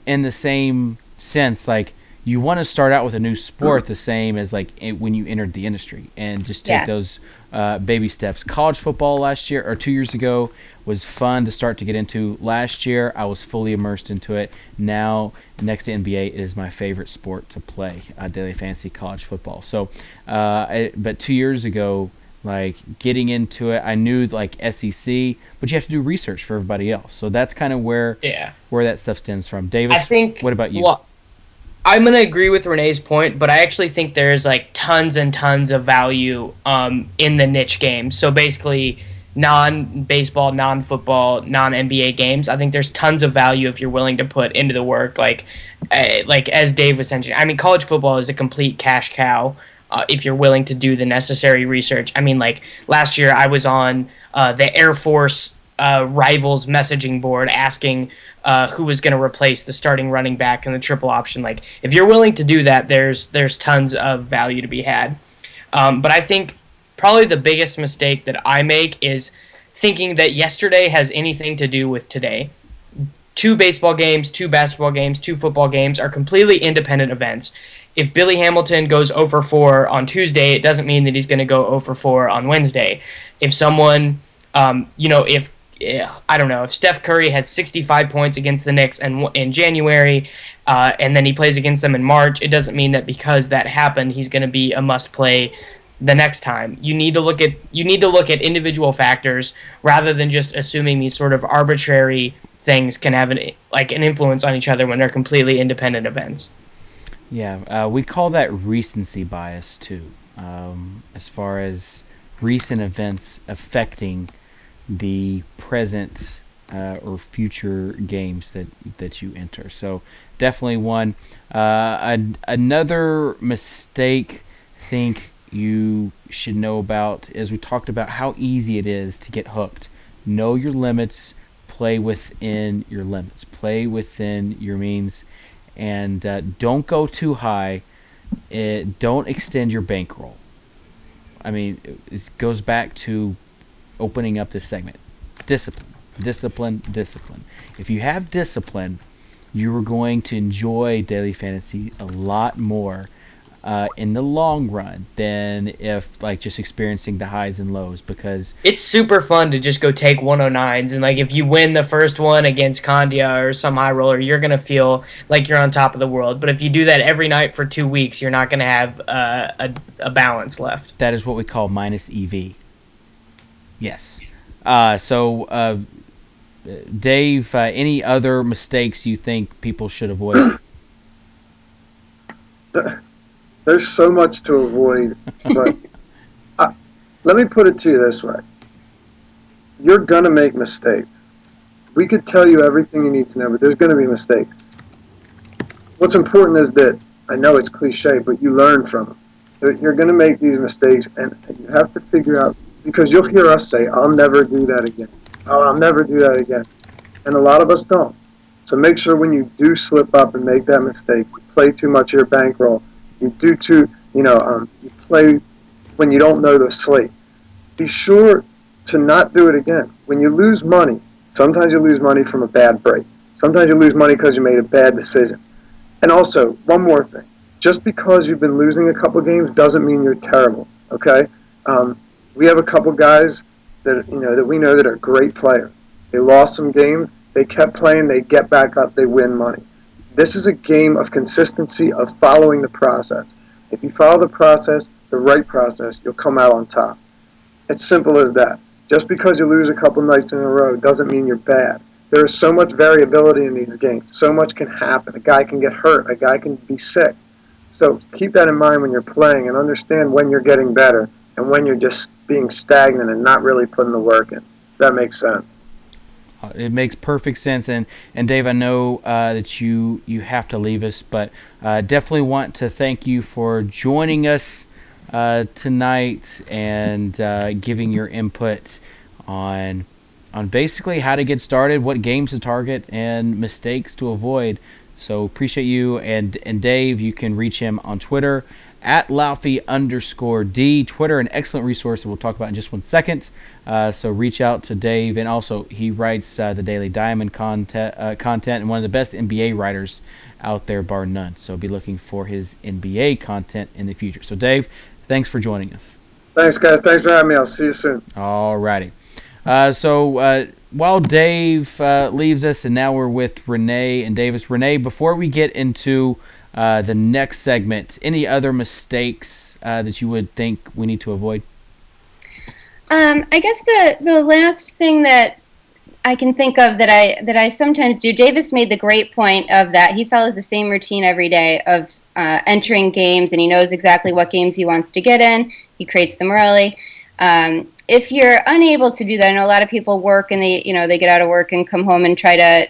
in the same sense, like, you want to start out with a new sport the same as like when you entered the industry, and just take those baby steps. College football last year or 2 years ago was fun to start to get into. Last year, I was fully immersed into it. Now, next to NBA, it is my favorite sport to play, daily fantasy college football. So, but 2 years ago, like, getting into it, I knew like SEC, but you have to do research for everybody else. So that's kind of where that stuff stems from. Davis, I think, what about you? Well, I'm going to agree with Renee's point, but I actually think there's like tons and tons of value in the niche games. So basically, non-baseball, non-football, non-NBA games. I think there's tons of value if you're willing to put into the work. Like as Dave was mentioning, I mean, college football is a complete cash cow if you're willing to do the necessary research. I mean, like last year I was on the Air Force rivals messaging board asking who was going to replace the starting running back in the triple option. Like, if you're willing to do that, there's tons of value to be had. But I think probably the biggest mistake that I make is thinking that yesterday has anything to do with today. 2 baseball games, 2 basketball games, 2 football games are completely independent events. If Billy Hamilton goes 0 for 4 on Tuesday, it doesn't mean that he's going to go 0 for 4 on Wednesday. If someone, if Steph Curry had 65 points against the Knicks in January, and then he plays against them in March, it doesn't mean that because that happened, he's going to be a must-play the next time. You need to look at individual factors rather than just assuming these sort of arbitrary things can have an influence on each other when they're completely independent events. Yeah, we call that recency bias too, as far as recent events affecting the present or future games that you enter. So definitely one. Another mistake I think you should know about is we talked about how easy it is to get hooked. Know your limits. Play within your limits. Play within your means. And don't go too high. Don't extend your bankroll. I mean, it goes back to opening up this segment. Discipline. If you have discipline, you are going to enjoy daily fantasy a lot more in the long run than if like just experiencing the highs and lows, because It's super fun to just go take 109s, and like if you win the first one against Kandia or some high roller, you're gonna feel like you're on top of the world. But if you do that every night for 2 weeks, you're not gonna have a balance left. that is what we call minus EV. Yes. So Dave, any other mistakes you think people should avoid? There's so much to avoid, but let me put it to you this way. You're going to make mistakes. We could tell you everything you need to know, but there's going to be mistakes. What's important is that, I know it's cliche, but you learn from them. You're going to make these mistakes, and you have to figure out, because you'll hear us say, I'll never do that again. Oh, I'll never do that again. And a lot of us don't. So make sure when you do slip up and make that mistake, you play too much of your bankroll, you do too, you play when you don't know the slate. Be sure to not do it again. When you lose money, sometimes you lose money from a bad break. Sometimes you lose money because you made a bad decision. And also, one more thing. Just because you've been losing a couple games doesn't mean you're terrible, okay? We have a couple guys that we know that are great players. They lost some games. They kept playing. They get back up. They win money. This is a game of consistency, of following the process. If you follow the process, the right process, you'll come out on top. It's simple as that. Just because you lose a couple nights in a row doesn't mean you're bad. There is so much variability in these games. So much can happen. A guy can get hurt. A guy can be sick. So keep that in mind when you're playing, and understand when you're getting better and when you're just being stagnant and not really putting the work in. That makes sense. It makes perfect sense, and Dave, I know that you have to leave us, but definitely want to thank you for joining us tonight and giving your input on basically how to get started, what games to target, and mistakes to avoid. So appreciate you, and Dave, you can reach him on Twitter at Laufey_D. Twitter, an excellent resource that we'll talk about in just 1 second. So reach out to Dave, and also he writes the Daily Diamond content, and one of the best NBA writers out there, bar none. So be looking for his NBA content in the future. So Dave, thanks for joining us. Thanks, guys. Thanks for having me. I'll see you soon. All righty. So while Dave leaves us, and now we're with Renee and Davis. Renee, before we get into the next segment, any other mistakes that you would think we need to avoid? I guess the last thing that I can think of that I sometimes do, Davis made the great point of that he follows the same routine every day of entering games, and he knows exactly what games he wants to get in. He creates them early. If you're unable to do that, I know a lot of people work and they get out of work and come home and try to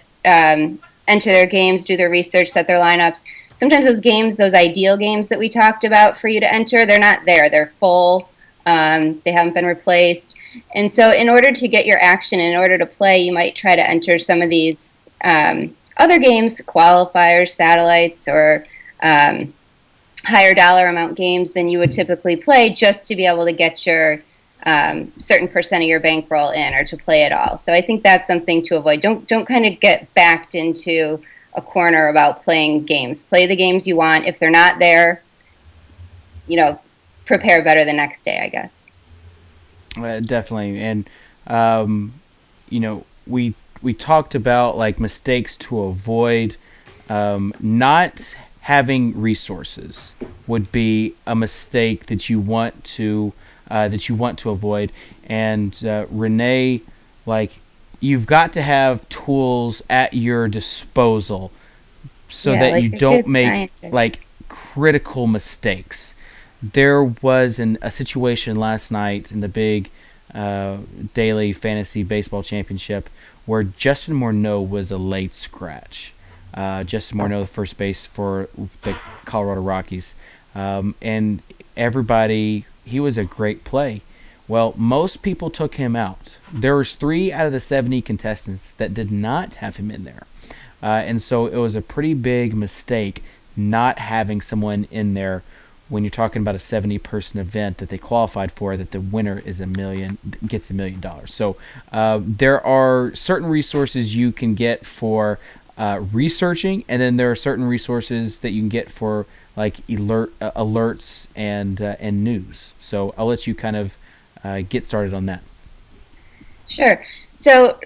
enter their games, do their research, set their lineups. Sometimes those games, those ideal games that we talked about for you to enter, they're not there. They're full. They haven't been replaced. And so in order to get your action, in order to play, you might try to enter some of these other games, qualifiers, satellites, or higher dollar amount games than you would typically play, just to be able to get your certain percent of your bankroll in, or to play at all. So I think that's something to avoid. Don't kind of get backed into a corner about playing games. Play the games you want. If they're not there, prepare better the next day, I guess. Definitely. And we talked about like mistakes to avoid. Not having resources would be a mistake that you want to avoid. And Renee, like, you've got to have tools at your disposal so that you don't make like critical mistakes. There was a situation last night in the big daily fantasy baseball championship where Justin Morneau was a late scratch. Justin Morneau, the first base for the Colorado Rockies, and everybody, he was a great play. Well, most people took him out. There was 3 out of the 70 contestants that did not have him in there. And so it was a pretty big mistake not having someone in there when you're talking about a 70-person event that they qualified for, that the winner is gets $1 million. So there are certain resources you can get for researching, and then there are certain resources that you can get for like alerts and news. So I'll let you kind of get started on that. Sure. So,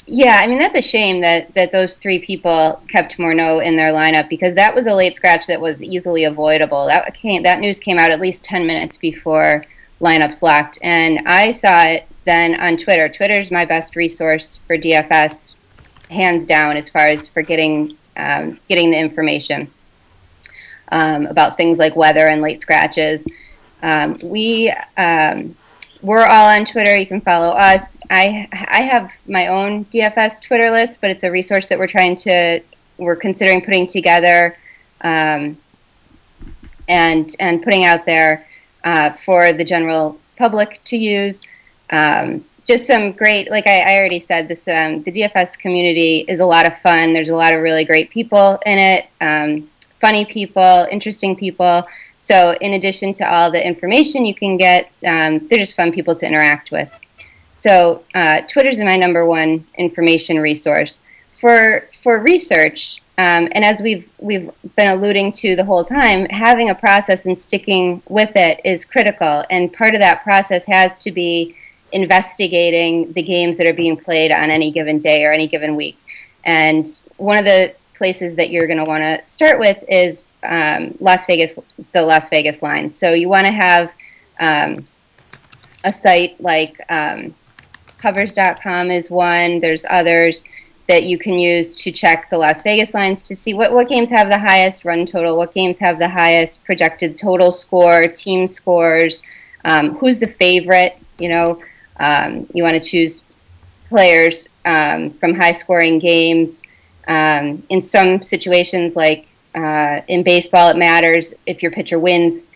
yeah, I mean, that's a shame that those three people kept Morneau in their lineup, because that was a late scratch that was easily avoidable. That news came out at least 10 minutes before lineups locked, and I saw it then on Twitter. Twitter's my best resource for DFS, hands down, as far as for getting the information about things like weather and late scratches. We're all on Twitter. You can follow us. I have my own DFS Twitter list, but it's a resource that we're considering putting together and putting out there for the general public to use. Just some great, like I already said, the DFS community is a lot of fun. There's a lot of really great people in it, funny people, interesting people. So in addition to all the information you can get, they're just fun people to interact with. So Twitter's my number one information resource. For research, and as we've been alluding to the whole time, having a process and sticking with it is critical. And part of that process has to be investigating the games that are being played on any given day or any given week. And one of the places that you're going to want to start with is the Las Vegas line. So you want to have a site like covers.com is one. There's others that you can use to check the Las Vegas lines to see what games have the highest run total, what games have the highest projected total score, team scores, who's the favorite. You want to choose players from high-scoring games. In some situations, like in baseball, it matters if your pitcher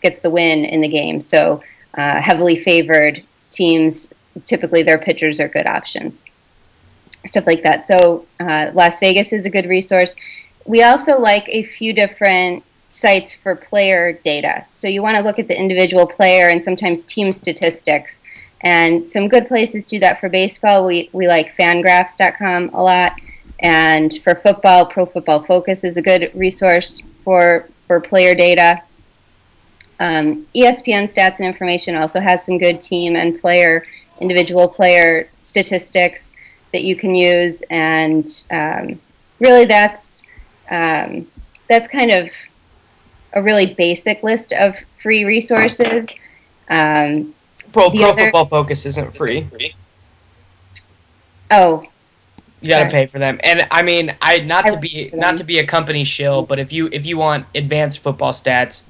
gets the win in the game. So heavily favored teams, typically their pitchers are good options, stuff like that. So Las Vegas is a good resource. We also like a few different sites for player data. So you want to look at the individual player and sometimes team statistics. And some good places to do that for baseball. We like fangraphs.com a lot. And for football, Pro Football Focus is a good resource for player data. ESPN Stats and Information also has some good team and individual player statistics that you can use. And really that's kind of a really basic list of free resources. Pro Football Focus isn't free. Oh. You got to pay for them, and I mean, not to be a company shill, but if you want advanced football stats,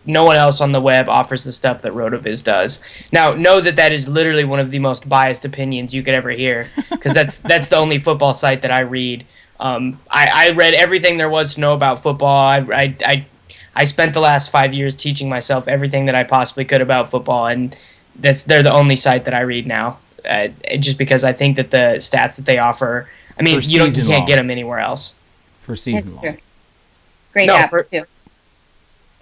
no one else on the web offers the stuff that RotoViz does. Now, know that is literally one of the most biased opinions you could ever hear, because that's the only football site that I read. I read everything there was to know about football. I spent the last 5 years teaching myself everything that I possibly could about football, and they're the only site that I read now. Just because I think that the stats that they offer, I mean, you can't get them anywhere else. For season long. Great apps too.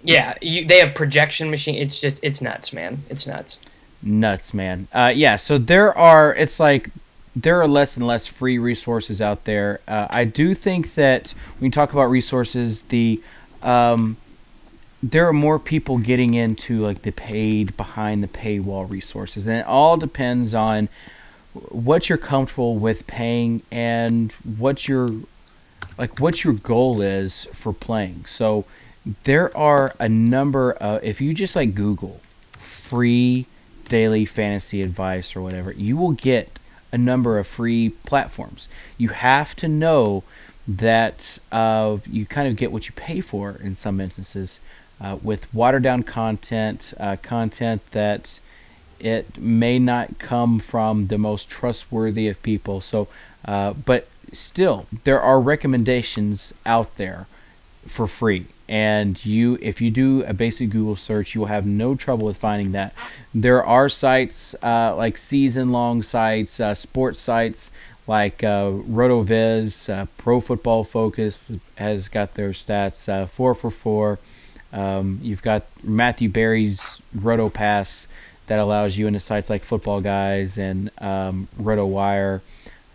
Yeah, they have projection machine. It's nuts, man. It's nuts. Nuts, man. Yeah. So there are less and less free resources out there. I do think that when you talk about resources, there are more people getting into like the paid behind the paywall resources, and it all depends on what you're comfortable with paying and what your goal is for playing. So there are a number of, if you just like Google free daily fantasy advice or whatever, you will get a number of free platforms. You have to know that you kind of get what you pay for in some instances. With watered down content, content that it may not come from the most trustworthy of people. So, but still, there are recommendations out there for free. And if you do a basic Google search, you will have no trouble with finding that. There are sites like season-long sites, sports sites like RotoViz, Pro Football Focus has got their stats, 4for4. You've got Matthew Berry's RotoPass that allows you into sites like Football Guys and RotoWire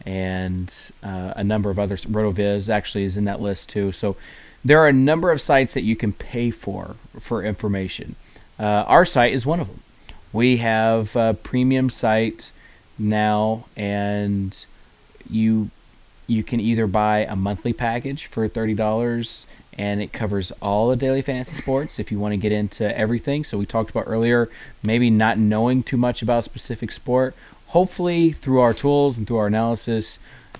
and a number of others. RotoViz actually is in that list too. So there are a number of sites that you can pay for information. Our site is one of them. We have a premium site now, and you can either buy a monthly package for $30, and it covers all the daily fantasy sports if you want to get into everything. So we talked about earlier, maybe not knowing too much about a specific sport. Hopefully, through our tools and through our analysis,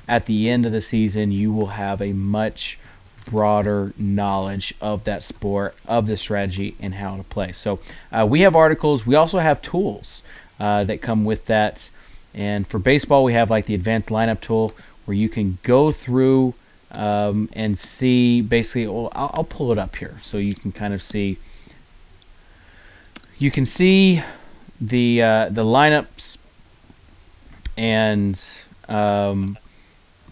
at the end of the season, you will have a much broader knowledge of that sport, of the strategy, and how to play. So we have articles. We also have tools that come with that. And for baseball, we have like the advanced lineup tool where you can go through and see basically. Well, I'll pull it up here so you can kind of see. You can see the lineups, and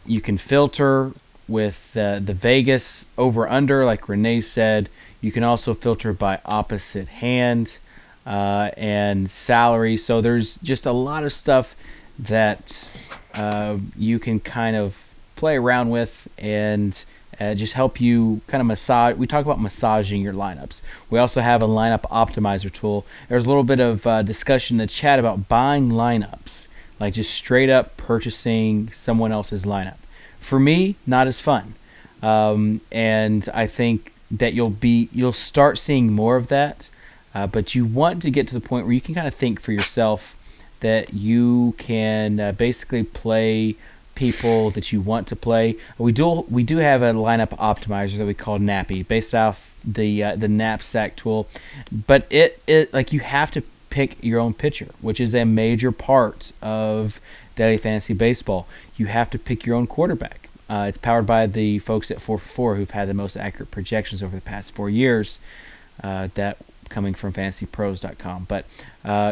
you can filter with the Vegas over under, like Renee said. You can also filter by opposite hand and salary. So there's just a lot of stuff that you can kind of play around with and just help you kind of massage. We talk about massaging your lineups. We also have a lineup optimizer tool. There's a little bit of discussion in the chat about buying lineups, like just straight up purchasing someone else's lineup. For me, not as fun, and I think that you'll start seeing more of that. But you want to get to the point where you can kind of think for yourself that you can basically play people that you want to play. We do have a lineup optimizer that we call Nappy, based off the knapsack tool, but it like you have to pick your own pitcher, which is a major part of daily fantasy baseball. You have to pick your own quarterback. It's powered by the folks at 4for4 who've had the most accurate projections over the past 4 years. That coming from fantasypros.com. But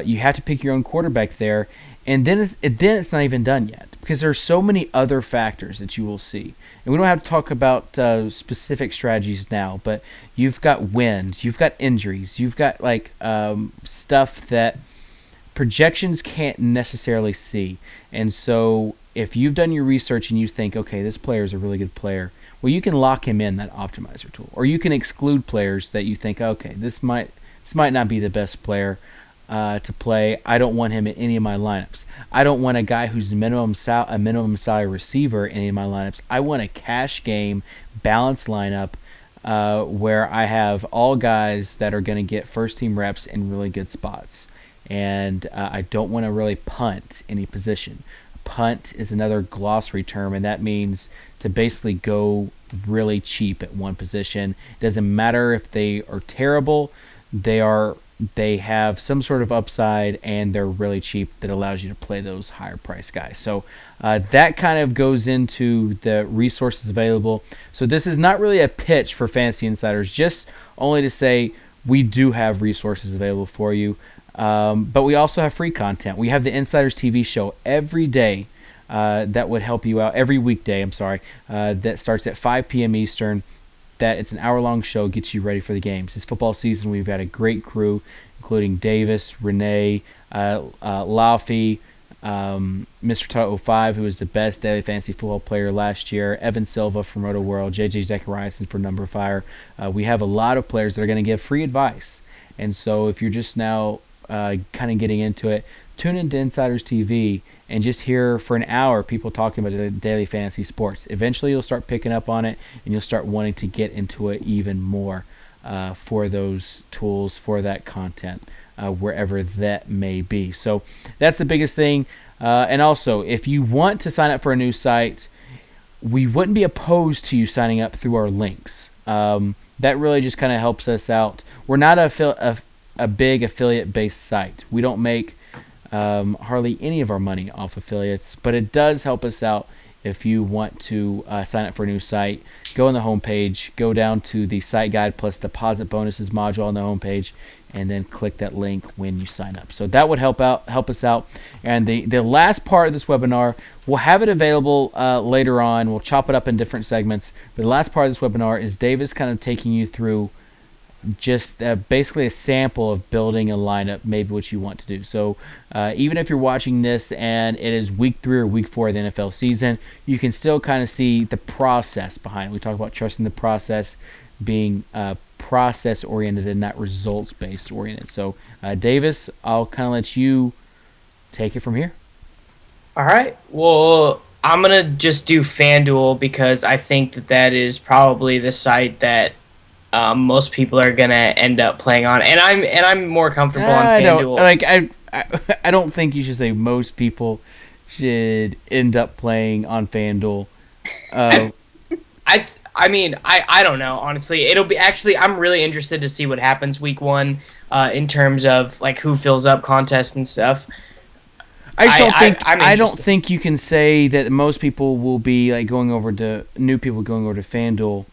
you have to pick your own quarterback there, and then it's not even done yet, because there's so many other factors that you will see. And we don't have to talk about specific strategies now, but you've got wins, you've got injuries, you've got like stuff that projections can't necessarily see. And so if you've done your research and you think, okay, this player is a really good player, well, you can lock him in that optimizer tool, or you can exclude players that you think, okay, this might not be the best player to play. I don't want him in any of my lineups. I don't want a guy who's a minimum salary receiver in any of my lineups. I want a cash game, balanced lineup where I have all guys that are going to get first team reps in really good spots. And I don't want to really punt any position. Punt is another glossary term, and that means to basically go really cheap at one position. It doesn't matter if they are terrible. They have some sort of upside, and they're really cheap. That allows you to play those higher price guys. So that kind of goes into the resources available. So this is not really a pitch for Fantasy Insiders, just only to say we do have resources available for you. But we also have free content. We have the Insiders TV show every day that would help you out. Every weekday, I'm sorry, that starts at 5 p.m. Eastern. That it's an hour-long show, gets you ready for the games. It's football season. We've got a great crew, including Davis, Renee, Laffy, Mr. Toto 05, who was the best daily fantasy football player last year, Evan Silva from Roto World, JJ Zachariason for Number Fire. We have a lot of players that are going to give free advice. And so if you're just now kind of getting into it, tune into Insiders TV and just hear for an hour people talking about the daily fantasy sports. Eventually you'll start picking up on it, and you'll start wanting to get into it even more for those tools, for that content, wherever that may be. So that's the biggest thing. And also, if you want to sign up for a new site, we wouldn't be opposed to you signing up through our links. That really just kind of helps us out. We're not a big affiliate-based site. We don't make hardly any of our money off affiliates, but it does help us out if you want to sign up for a new site. Go on the homepage, go down to the site guide plus deposit bonuses module on the homepage, and then click that link when you sign up. So that would help us out. And the last part of this webinar, we'll have it available later on. We'll chop it up in different segments. But the last part of this webinar is Davis kind of taking you through just basically a sample of building a lineup, maybe what you want to do. So even if you're watching this and it is week 3 or week 4 of the NFL season, you can still kind of see the process behind it. We talk about trusting the process. being process oriented and not results based oriented. So, Davis, I'll kind of let you take it from here. All right. Well, I'm gonna just do FanDuel because I think that is probably the site that most people are gonna end up playing on, and I'm more comfortable on FanDuel. I don't think you should say most people should end up playing on FanDuel. I mean, I don't know, honestly. It'll be actually, I'm really interested to see what happens week 1 in terms of like who fills up contests and stuff. I don't think you can say that most people will be like new people going over to FanDuel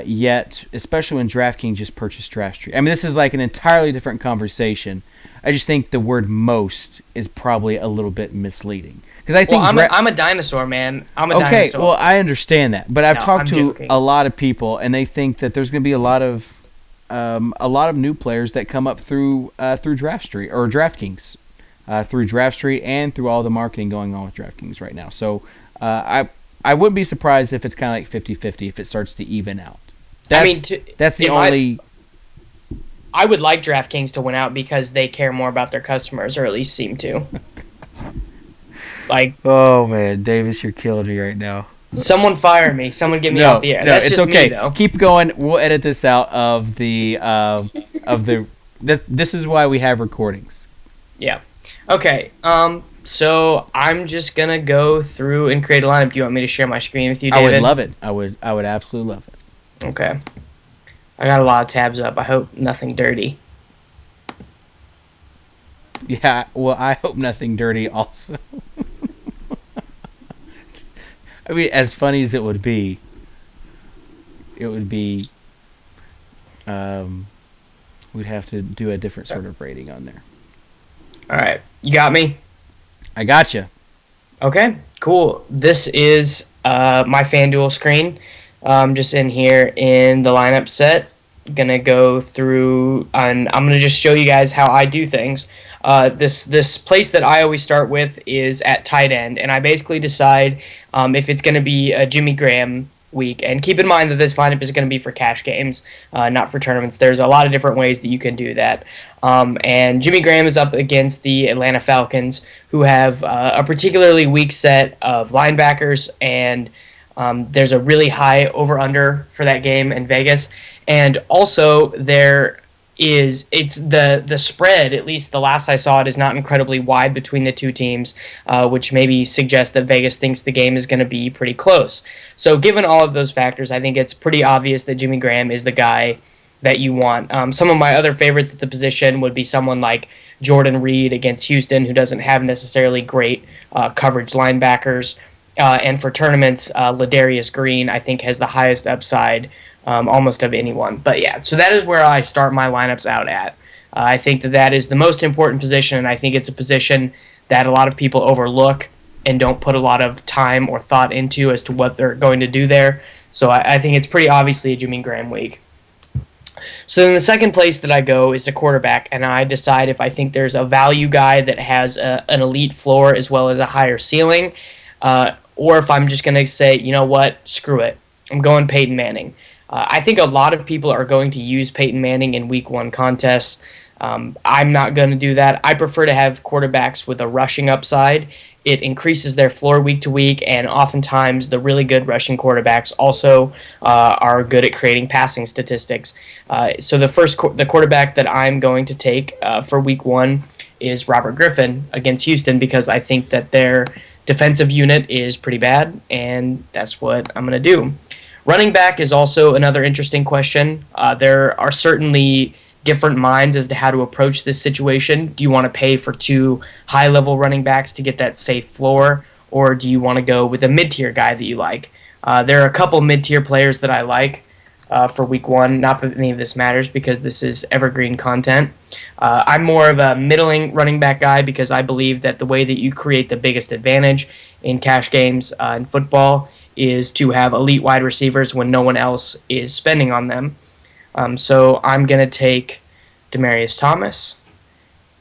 yet, especially when DraftKings just purchased DraftStreet. I mean, this is like an entirely different conversation. I just think the word most is probably a little bit misleading. Because I think I'm a dinosaur, man. I'm a dinosaur. Okay, well, I understand that, but I've talked to a lot of people, and they think that there's going to be a lot of new players that come up through DraftStreet or DraftKings, through DraftStreet and through all the marketing going on with DraftKings right now. So I wouldn't be surprised if it's kind of like 50-50 if it starts to even out. That's the only. I would like DraftKings to win out because they care more about their customers, or at least seem to. Like, oh man, Davis, you're killing me right now. Someone fire me. Someone get me off the air. No, That's it's just okay. Me, though. Keep going. We'll edit this out of the This is why we have recordings. Yeah. Okay. So I'm just gonna go through and create a lineup. Do you want me to share my screen with you, David? I would love it. I would absolutely love it. Okay. I got a lot of tabs up. I hope nothing dirty. Yeah, well, I hope nothing dirty also. I mean, as funny as it would be, we'd have to do a different sort of rating on there. All right. You got me? I got you. Okay, cool. This is my FanDuel screen. Just in here in the lineup set. Gonna go through, and I'm gonna just show you guys how I do things. This place that I always start with is at tight end, and I basically decide if it's gonna be a Jimmy Graham week. And keep in mind that this lineup is gonna be for cash games, not for tournaments. There's a lot of different ways that you can do that. And Jimmy Graham is up against the Atlanta Falcons, who have a particularly weak set of linebackers, and there's a really high over-under for that game in Vegas. And also it's the spread, at least the last I saw it, is not incredibly wide between the two teams, which maybe suggests that Vegas thinks the game is going to be pretty close. So given all of those factors, I think it's pretty obvious that Jimmy Graham is the guy that you want. Some of my other favorites at the position would be someone like Jordan Reed against Houston, who doesn't have necessarily great coverage linebackers. And for tournaments, Ladarius Green, I think, has the highest upside almost of anyone. But yeah, so that is where I start my lineups out at. I think that is the most important position, and I think it's a position that a lot of people overlook and don't put a lot of time or thought into as to what they're going to do there. So I think it's pretty obviously a Jimmy Graham week. So then the second place that I go is the quarterback, and I decide if I think there's a value guy that has an elite floor as well as a higher ceiling, or if I'm just going to say, you know what, screw it. I'm going Peyton Manning. I think a lot of people are going to use Peyton Manning in Week 1 contests. I'm not going to do that. I prefer to have quarterbacks with a rushing upside. It increases their floor week to week, and oftentimes the really good rushing quarterbacks also are good at creating passing statistics. So the quarterback that I'm going to take for Week 1 is Robert Griffin against Houston, because I think that their defensive unit is pretty bad, and that's what I'm going to do. Running back is also another interesting question. There are certainly different minds as to how to approach this situation. Do you want to pay for two high-level running backs to get that safe floor, or do you want to go with a mid-tier guy that you like? There are a couple mid-tier players that I like for Week 1. Not that any of this matters because this is evergreen content. I'm more of a middling running back guy because I believe that the way that you create the biggest advantage in cash games in football is to have elite wide receivers when no one else is spending on them. So I'm going to take Demaryius Thomas,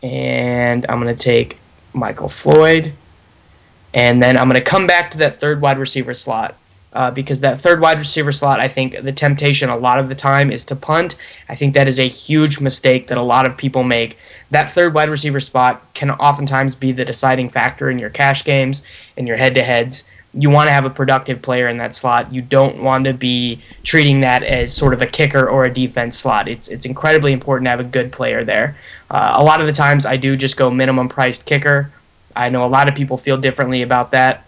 and I'm going to take Michael Floyd, and then I'm going to come back to that third wide receiver slot, because that third wide receiver slot, I think the temptation a lot of the time is to punt. I think that is a huge mistake that a lot of people make. That third wide receiver spot can oftentimes be the deciding factor in your cash games and your head-to-heads. You want to have a productive player in that slot. You don't want to be treating that as sort of a kicker or a defense slot. It's incredibly important to have a good player there. A lot of the times I do just go minimum priced kicker. I know a lot of people feel differently about that.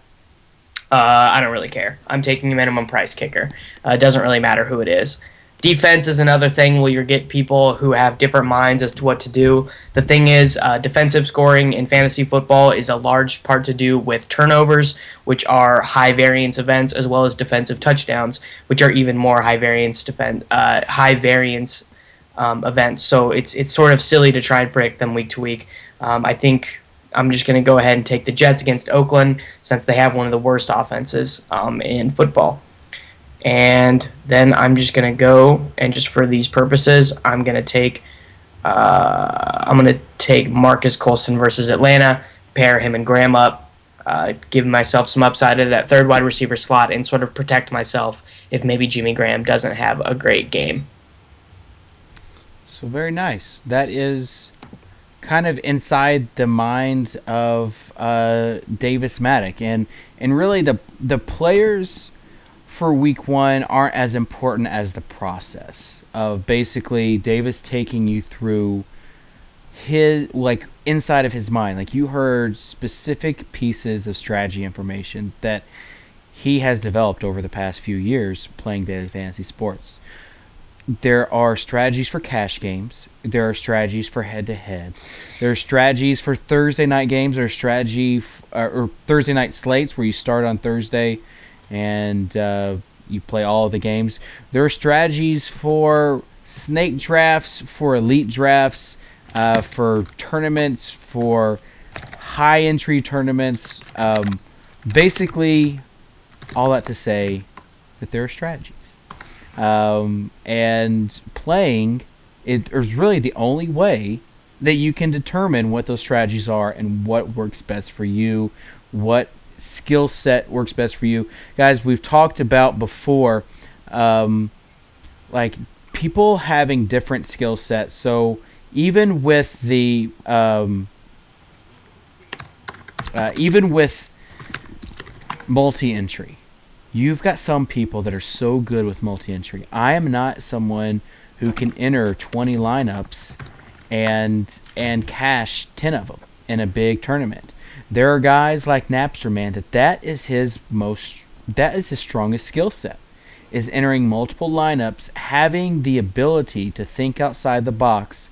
I don't really care. I'm taking a minimum price kicker. It doesn't really matter who it is. Defense is another thing where you get people who have different minds as to what to do. The thing is, defensive scoring in fantasy football is a large part to do with turnovers, which are high variance events, as well as defensive touchdowns, which are even more high variance events. So it's sort of silly to try and predict them week to week. I think I'm just going to go ahead and take the Jets against Oakland since they have one of the worst offenses in football. And then I'm just going to go, and just for these purposes, I'm going to take Marcus Colston versus Atlanta, pair him and Graham up, give myself some upside at that third wide receiver slot, and sort of protect myself if maybe Jimmy Graham doesn't have a great game. So very nice. That is kind of inside the mind of Davis Maddock, and really the players for week one aren't as important as the process of basically Davis taking you through his, like, inside of his mind. Like, you heard specific pieces of strategy information that he has developed over the past few years playing daily fantasy sports. There are strategies for cash games. There are strategies for head-to-head. There are strategies for Thursday night games. There are or Thursday night slates where you start on Thursday and you play all of the games. There are strategies for snake drafts, for elite drafts, for tournaments, for high-entry tournaments. Basically, all that to say that there are strategies. And playing is really the only way that you can determine what those strategies are and what works best for you, what skill set works best for you. Guys, we've talked about before, like, people having different skill sets. So even with the even with multi-entry, you've got some people that are so good with multi-entry. I am not someone who can enter 20 lineups and cash 10 of them in a big tournament. There are guys like Napster Man that is his strongest skill set, is entering multiple lineups, having the ability to think outside the box,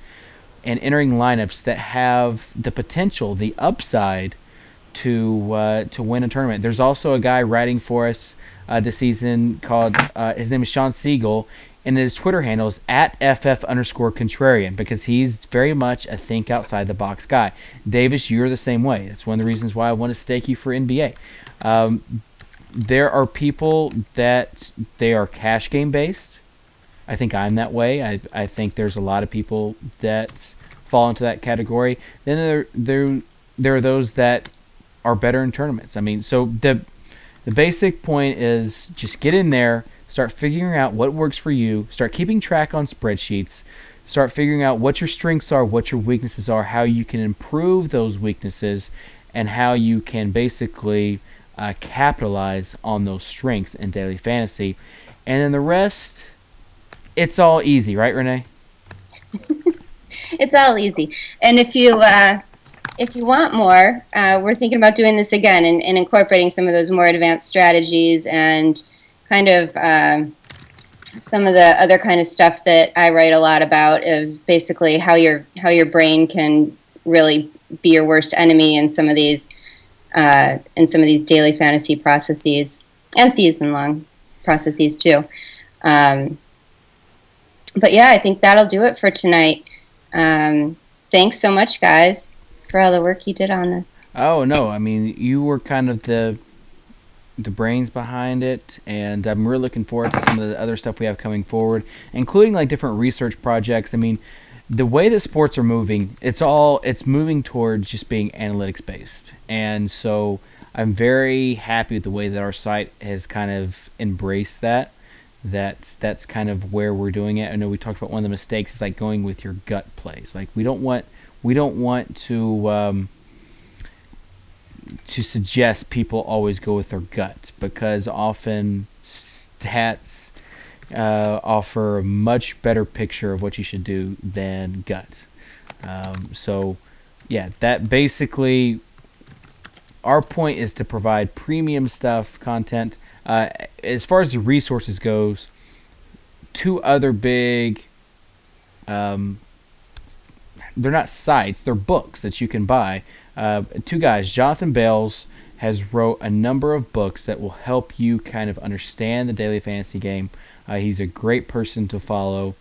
and entering lineups that have the potential, the upside to win a tournament. There's also a guy writing for us this season called his name is Sean Siegel, and his Twitter handle is @FF_contrarian, because he's very much a think outside the box guy. Davis, you're the same way. That's one of the reasons why I want to stake you for NBA. There are people that they are cash game based. I think I'm that way. I think there's a lot of people that fall into that category. Then there are those that are better in tournaments. I mean, so the basic point is just get in there, start figuring out what works for you, start keeping track on spreadsheets, start figuring out what your strengths are, what your weaknesses are, how you can improve those weaknesses, and how you can basically capitalize on those strengths in daily fantasy. And then the rest, it's all easy, right, Renee? It's all easy. And if you want more, we're thinking about doing this again and incorporating some of those more advanced strategies and kind of some of the other kind of stuff that I write a lot about, is basically how your brain can really be your worst enemy in some of these daily fantasy processes and season long processes too. But yeah, I think that'll do it for tonight. Thanks so much, guys, for all the work you did on this. Oh no, I mean, you were kind of the brains behind it, and I'm really looking forward to some of the other stuff we have coming forward, including like different research projects. I mean, the way that sports are moving, it's moving towards just being analytics based, and so I'm very happy with the way that our site has kind of embraced that. That's kind of where we're doing it. I know we talked about one of the mistakes is like going with your gut plays. Like we don't want to suggest people always go with their gut, because often stats offer a much better picture of what you should do than gut. So yeah, that basically our point is to provide premium stuff, content. As far as the resources goes, two other big they're not sites, they're books that you can buy. Two guys, Jonathan Bales has wrote a number of books that will help you kind of understand the daily fantasy game. He's a great person to follow,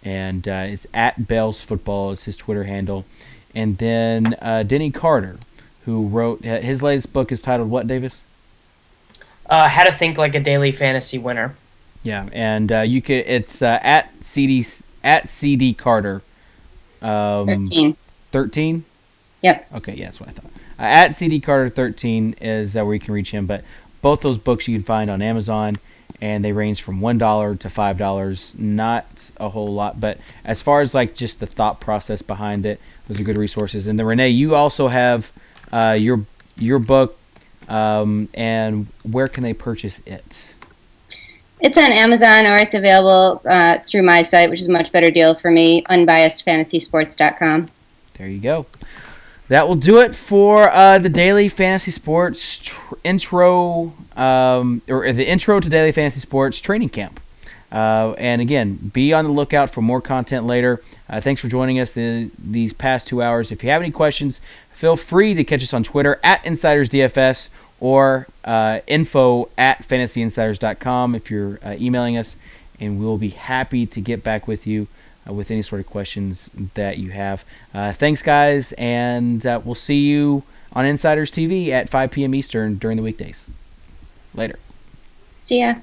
and it's at Bales Football is his Twitter handle. And then Denny Carter, who wrote his latest book is titled what, Davis? How to Think Like a Daily Fantasy Winner. Yeah, and you can it's at CD Carter. 13. 13? Yep. Okay, yeah, that's what I thought. At CD Carter 13 is where you can reach him, but both those books you can find on Amazon, and they range from $1 to $5. Not a whole lot, but as far as like just the thought process behind it, those are good resources. And then Renee, you also have your book, and where can they purchase it? It's on Amazon, or it's available through my site, which is a much better deal for me, unbiasedfantasysports.com. There you go. That will do it for the Daily Fantasy Sports intro, or the intro to Daily Fantasy Sports training camp. And again, be on the lookout for more content later. Thanks for joining us these past 2 hours. If you have any questions, feel free to catch us on Twitter at InsidersDFS or info@fantasyinsiders.com if you're emailing us, and we'll be happy to get back with you with any sort of questions that you have. Thanks, guys, and we'll see you on Insiders TV at 5 p.m. Eastern during the weekdays. Later. See ya.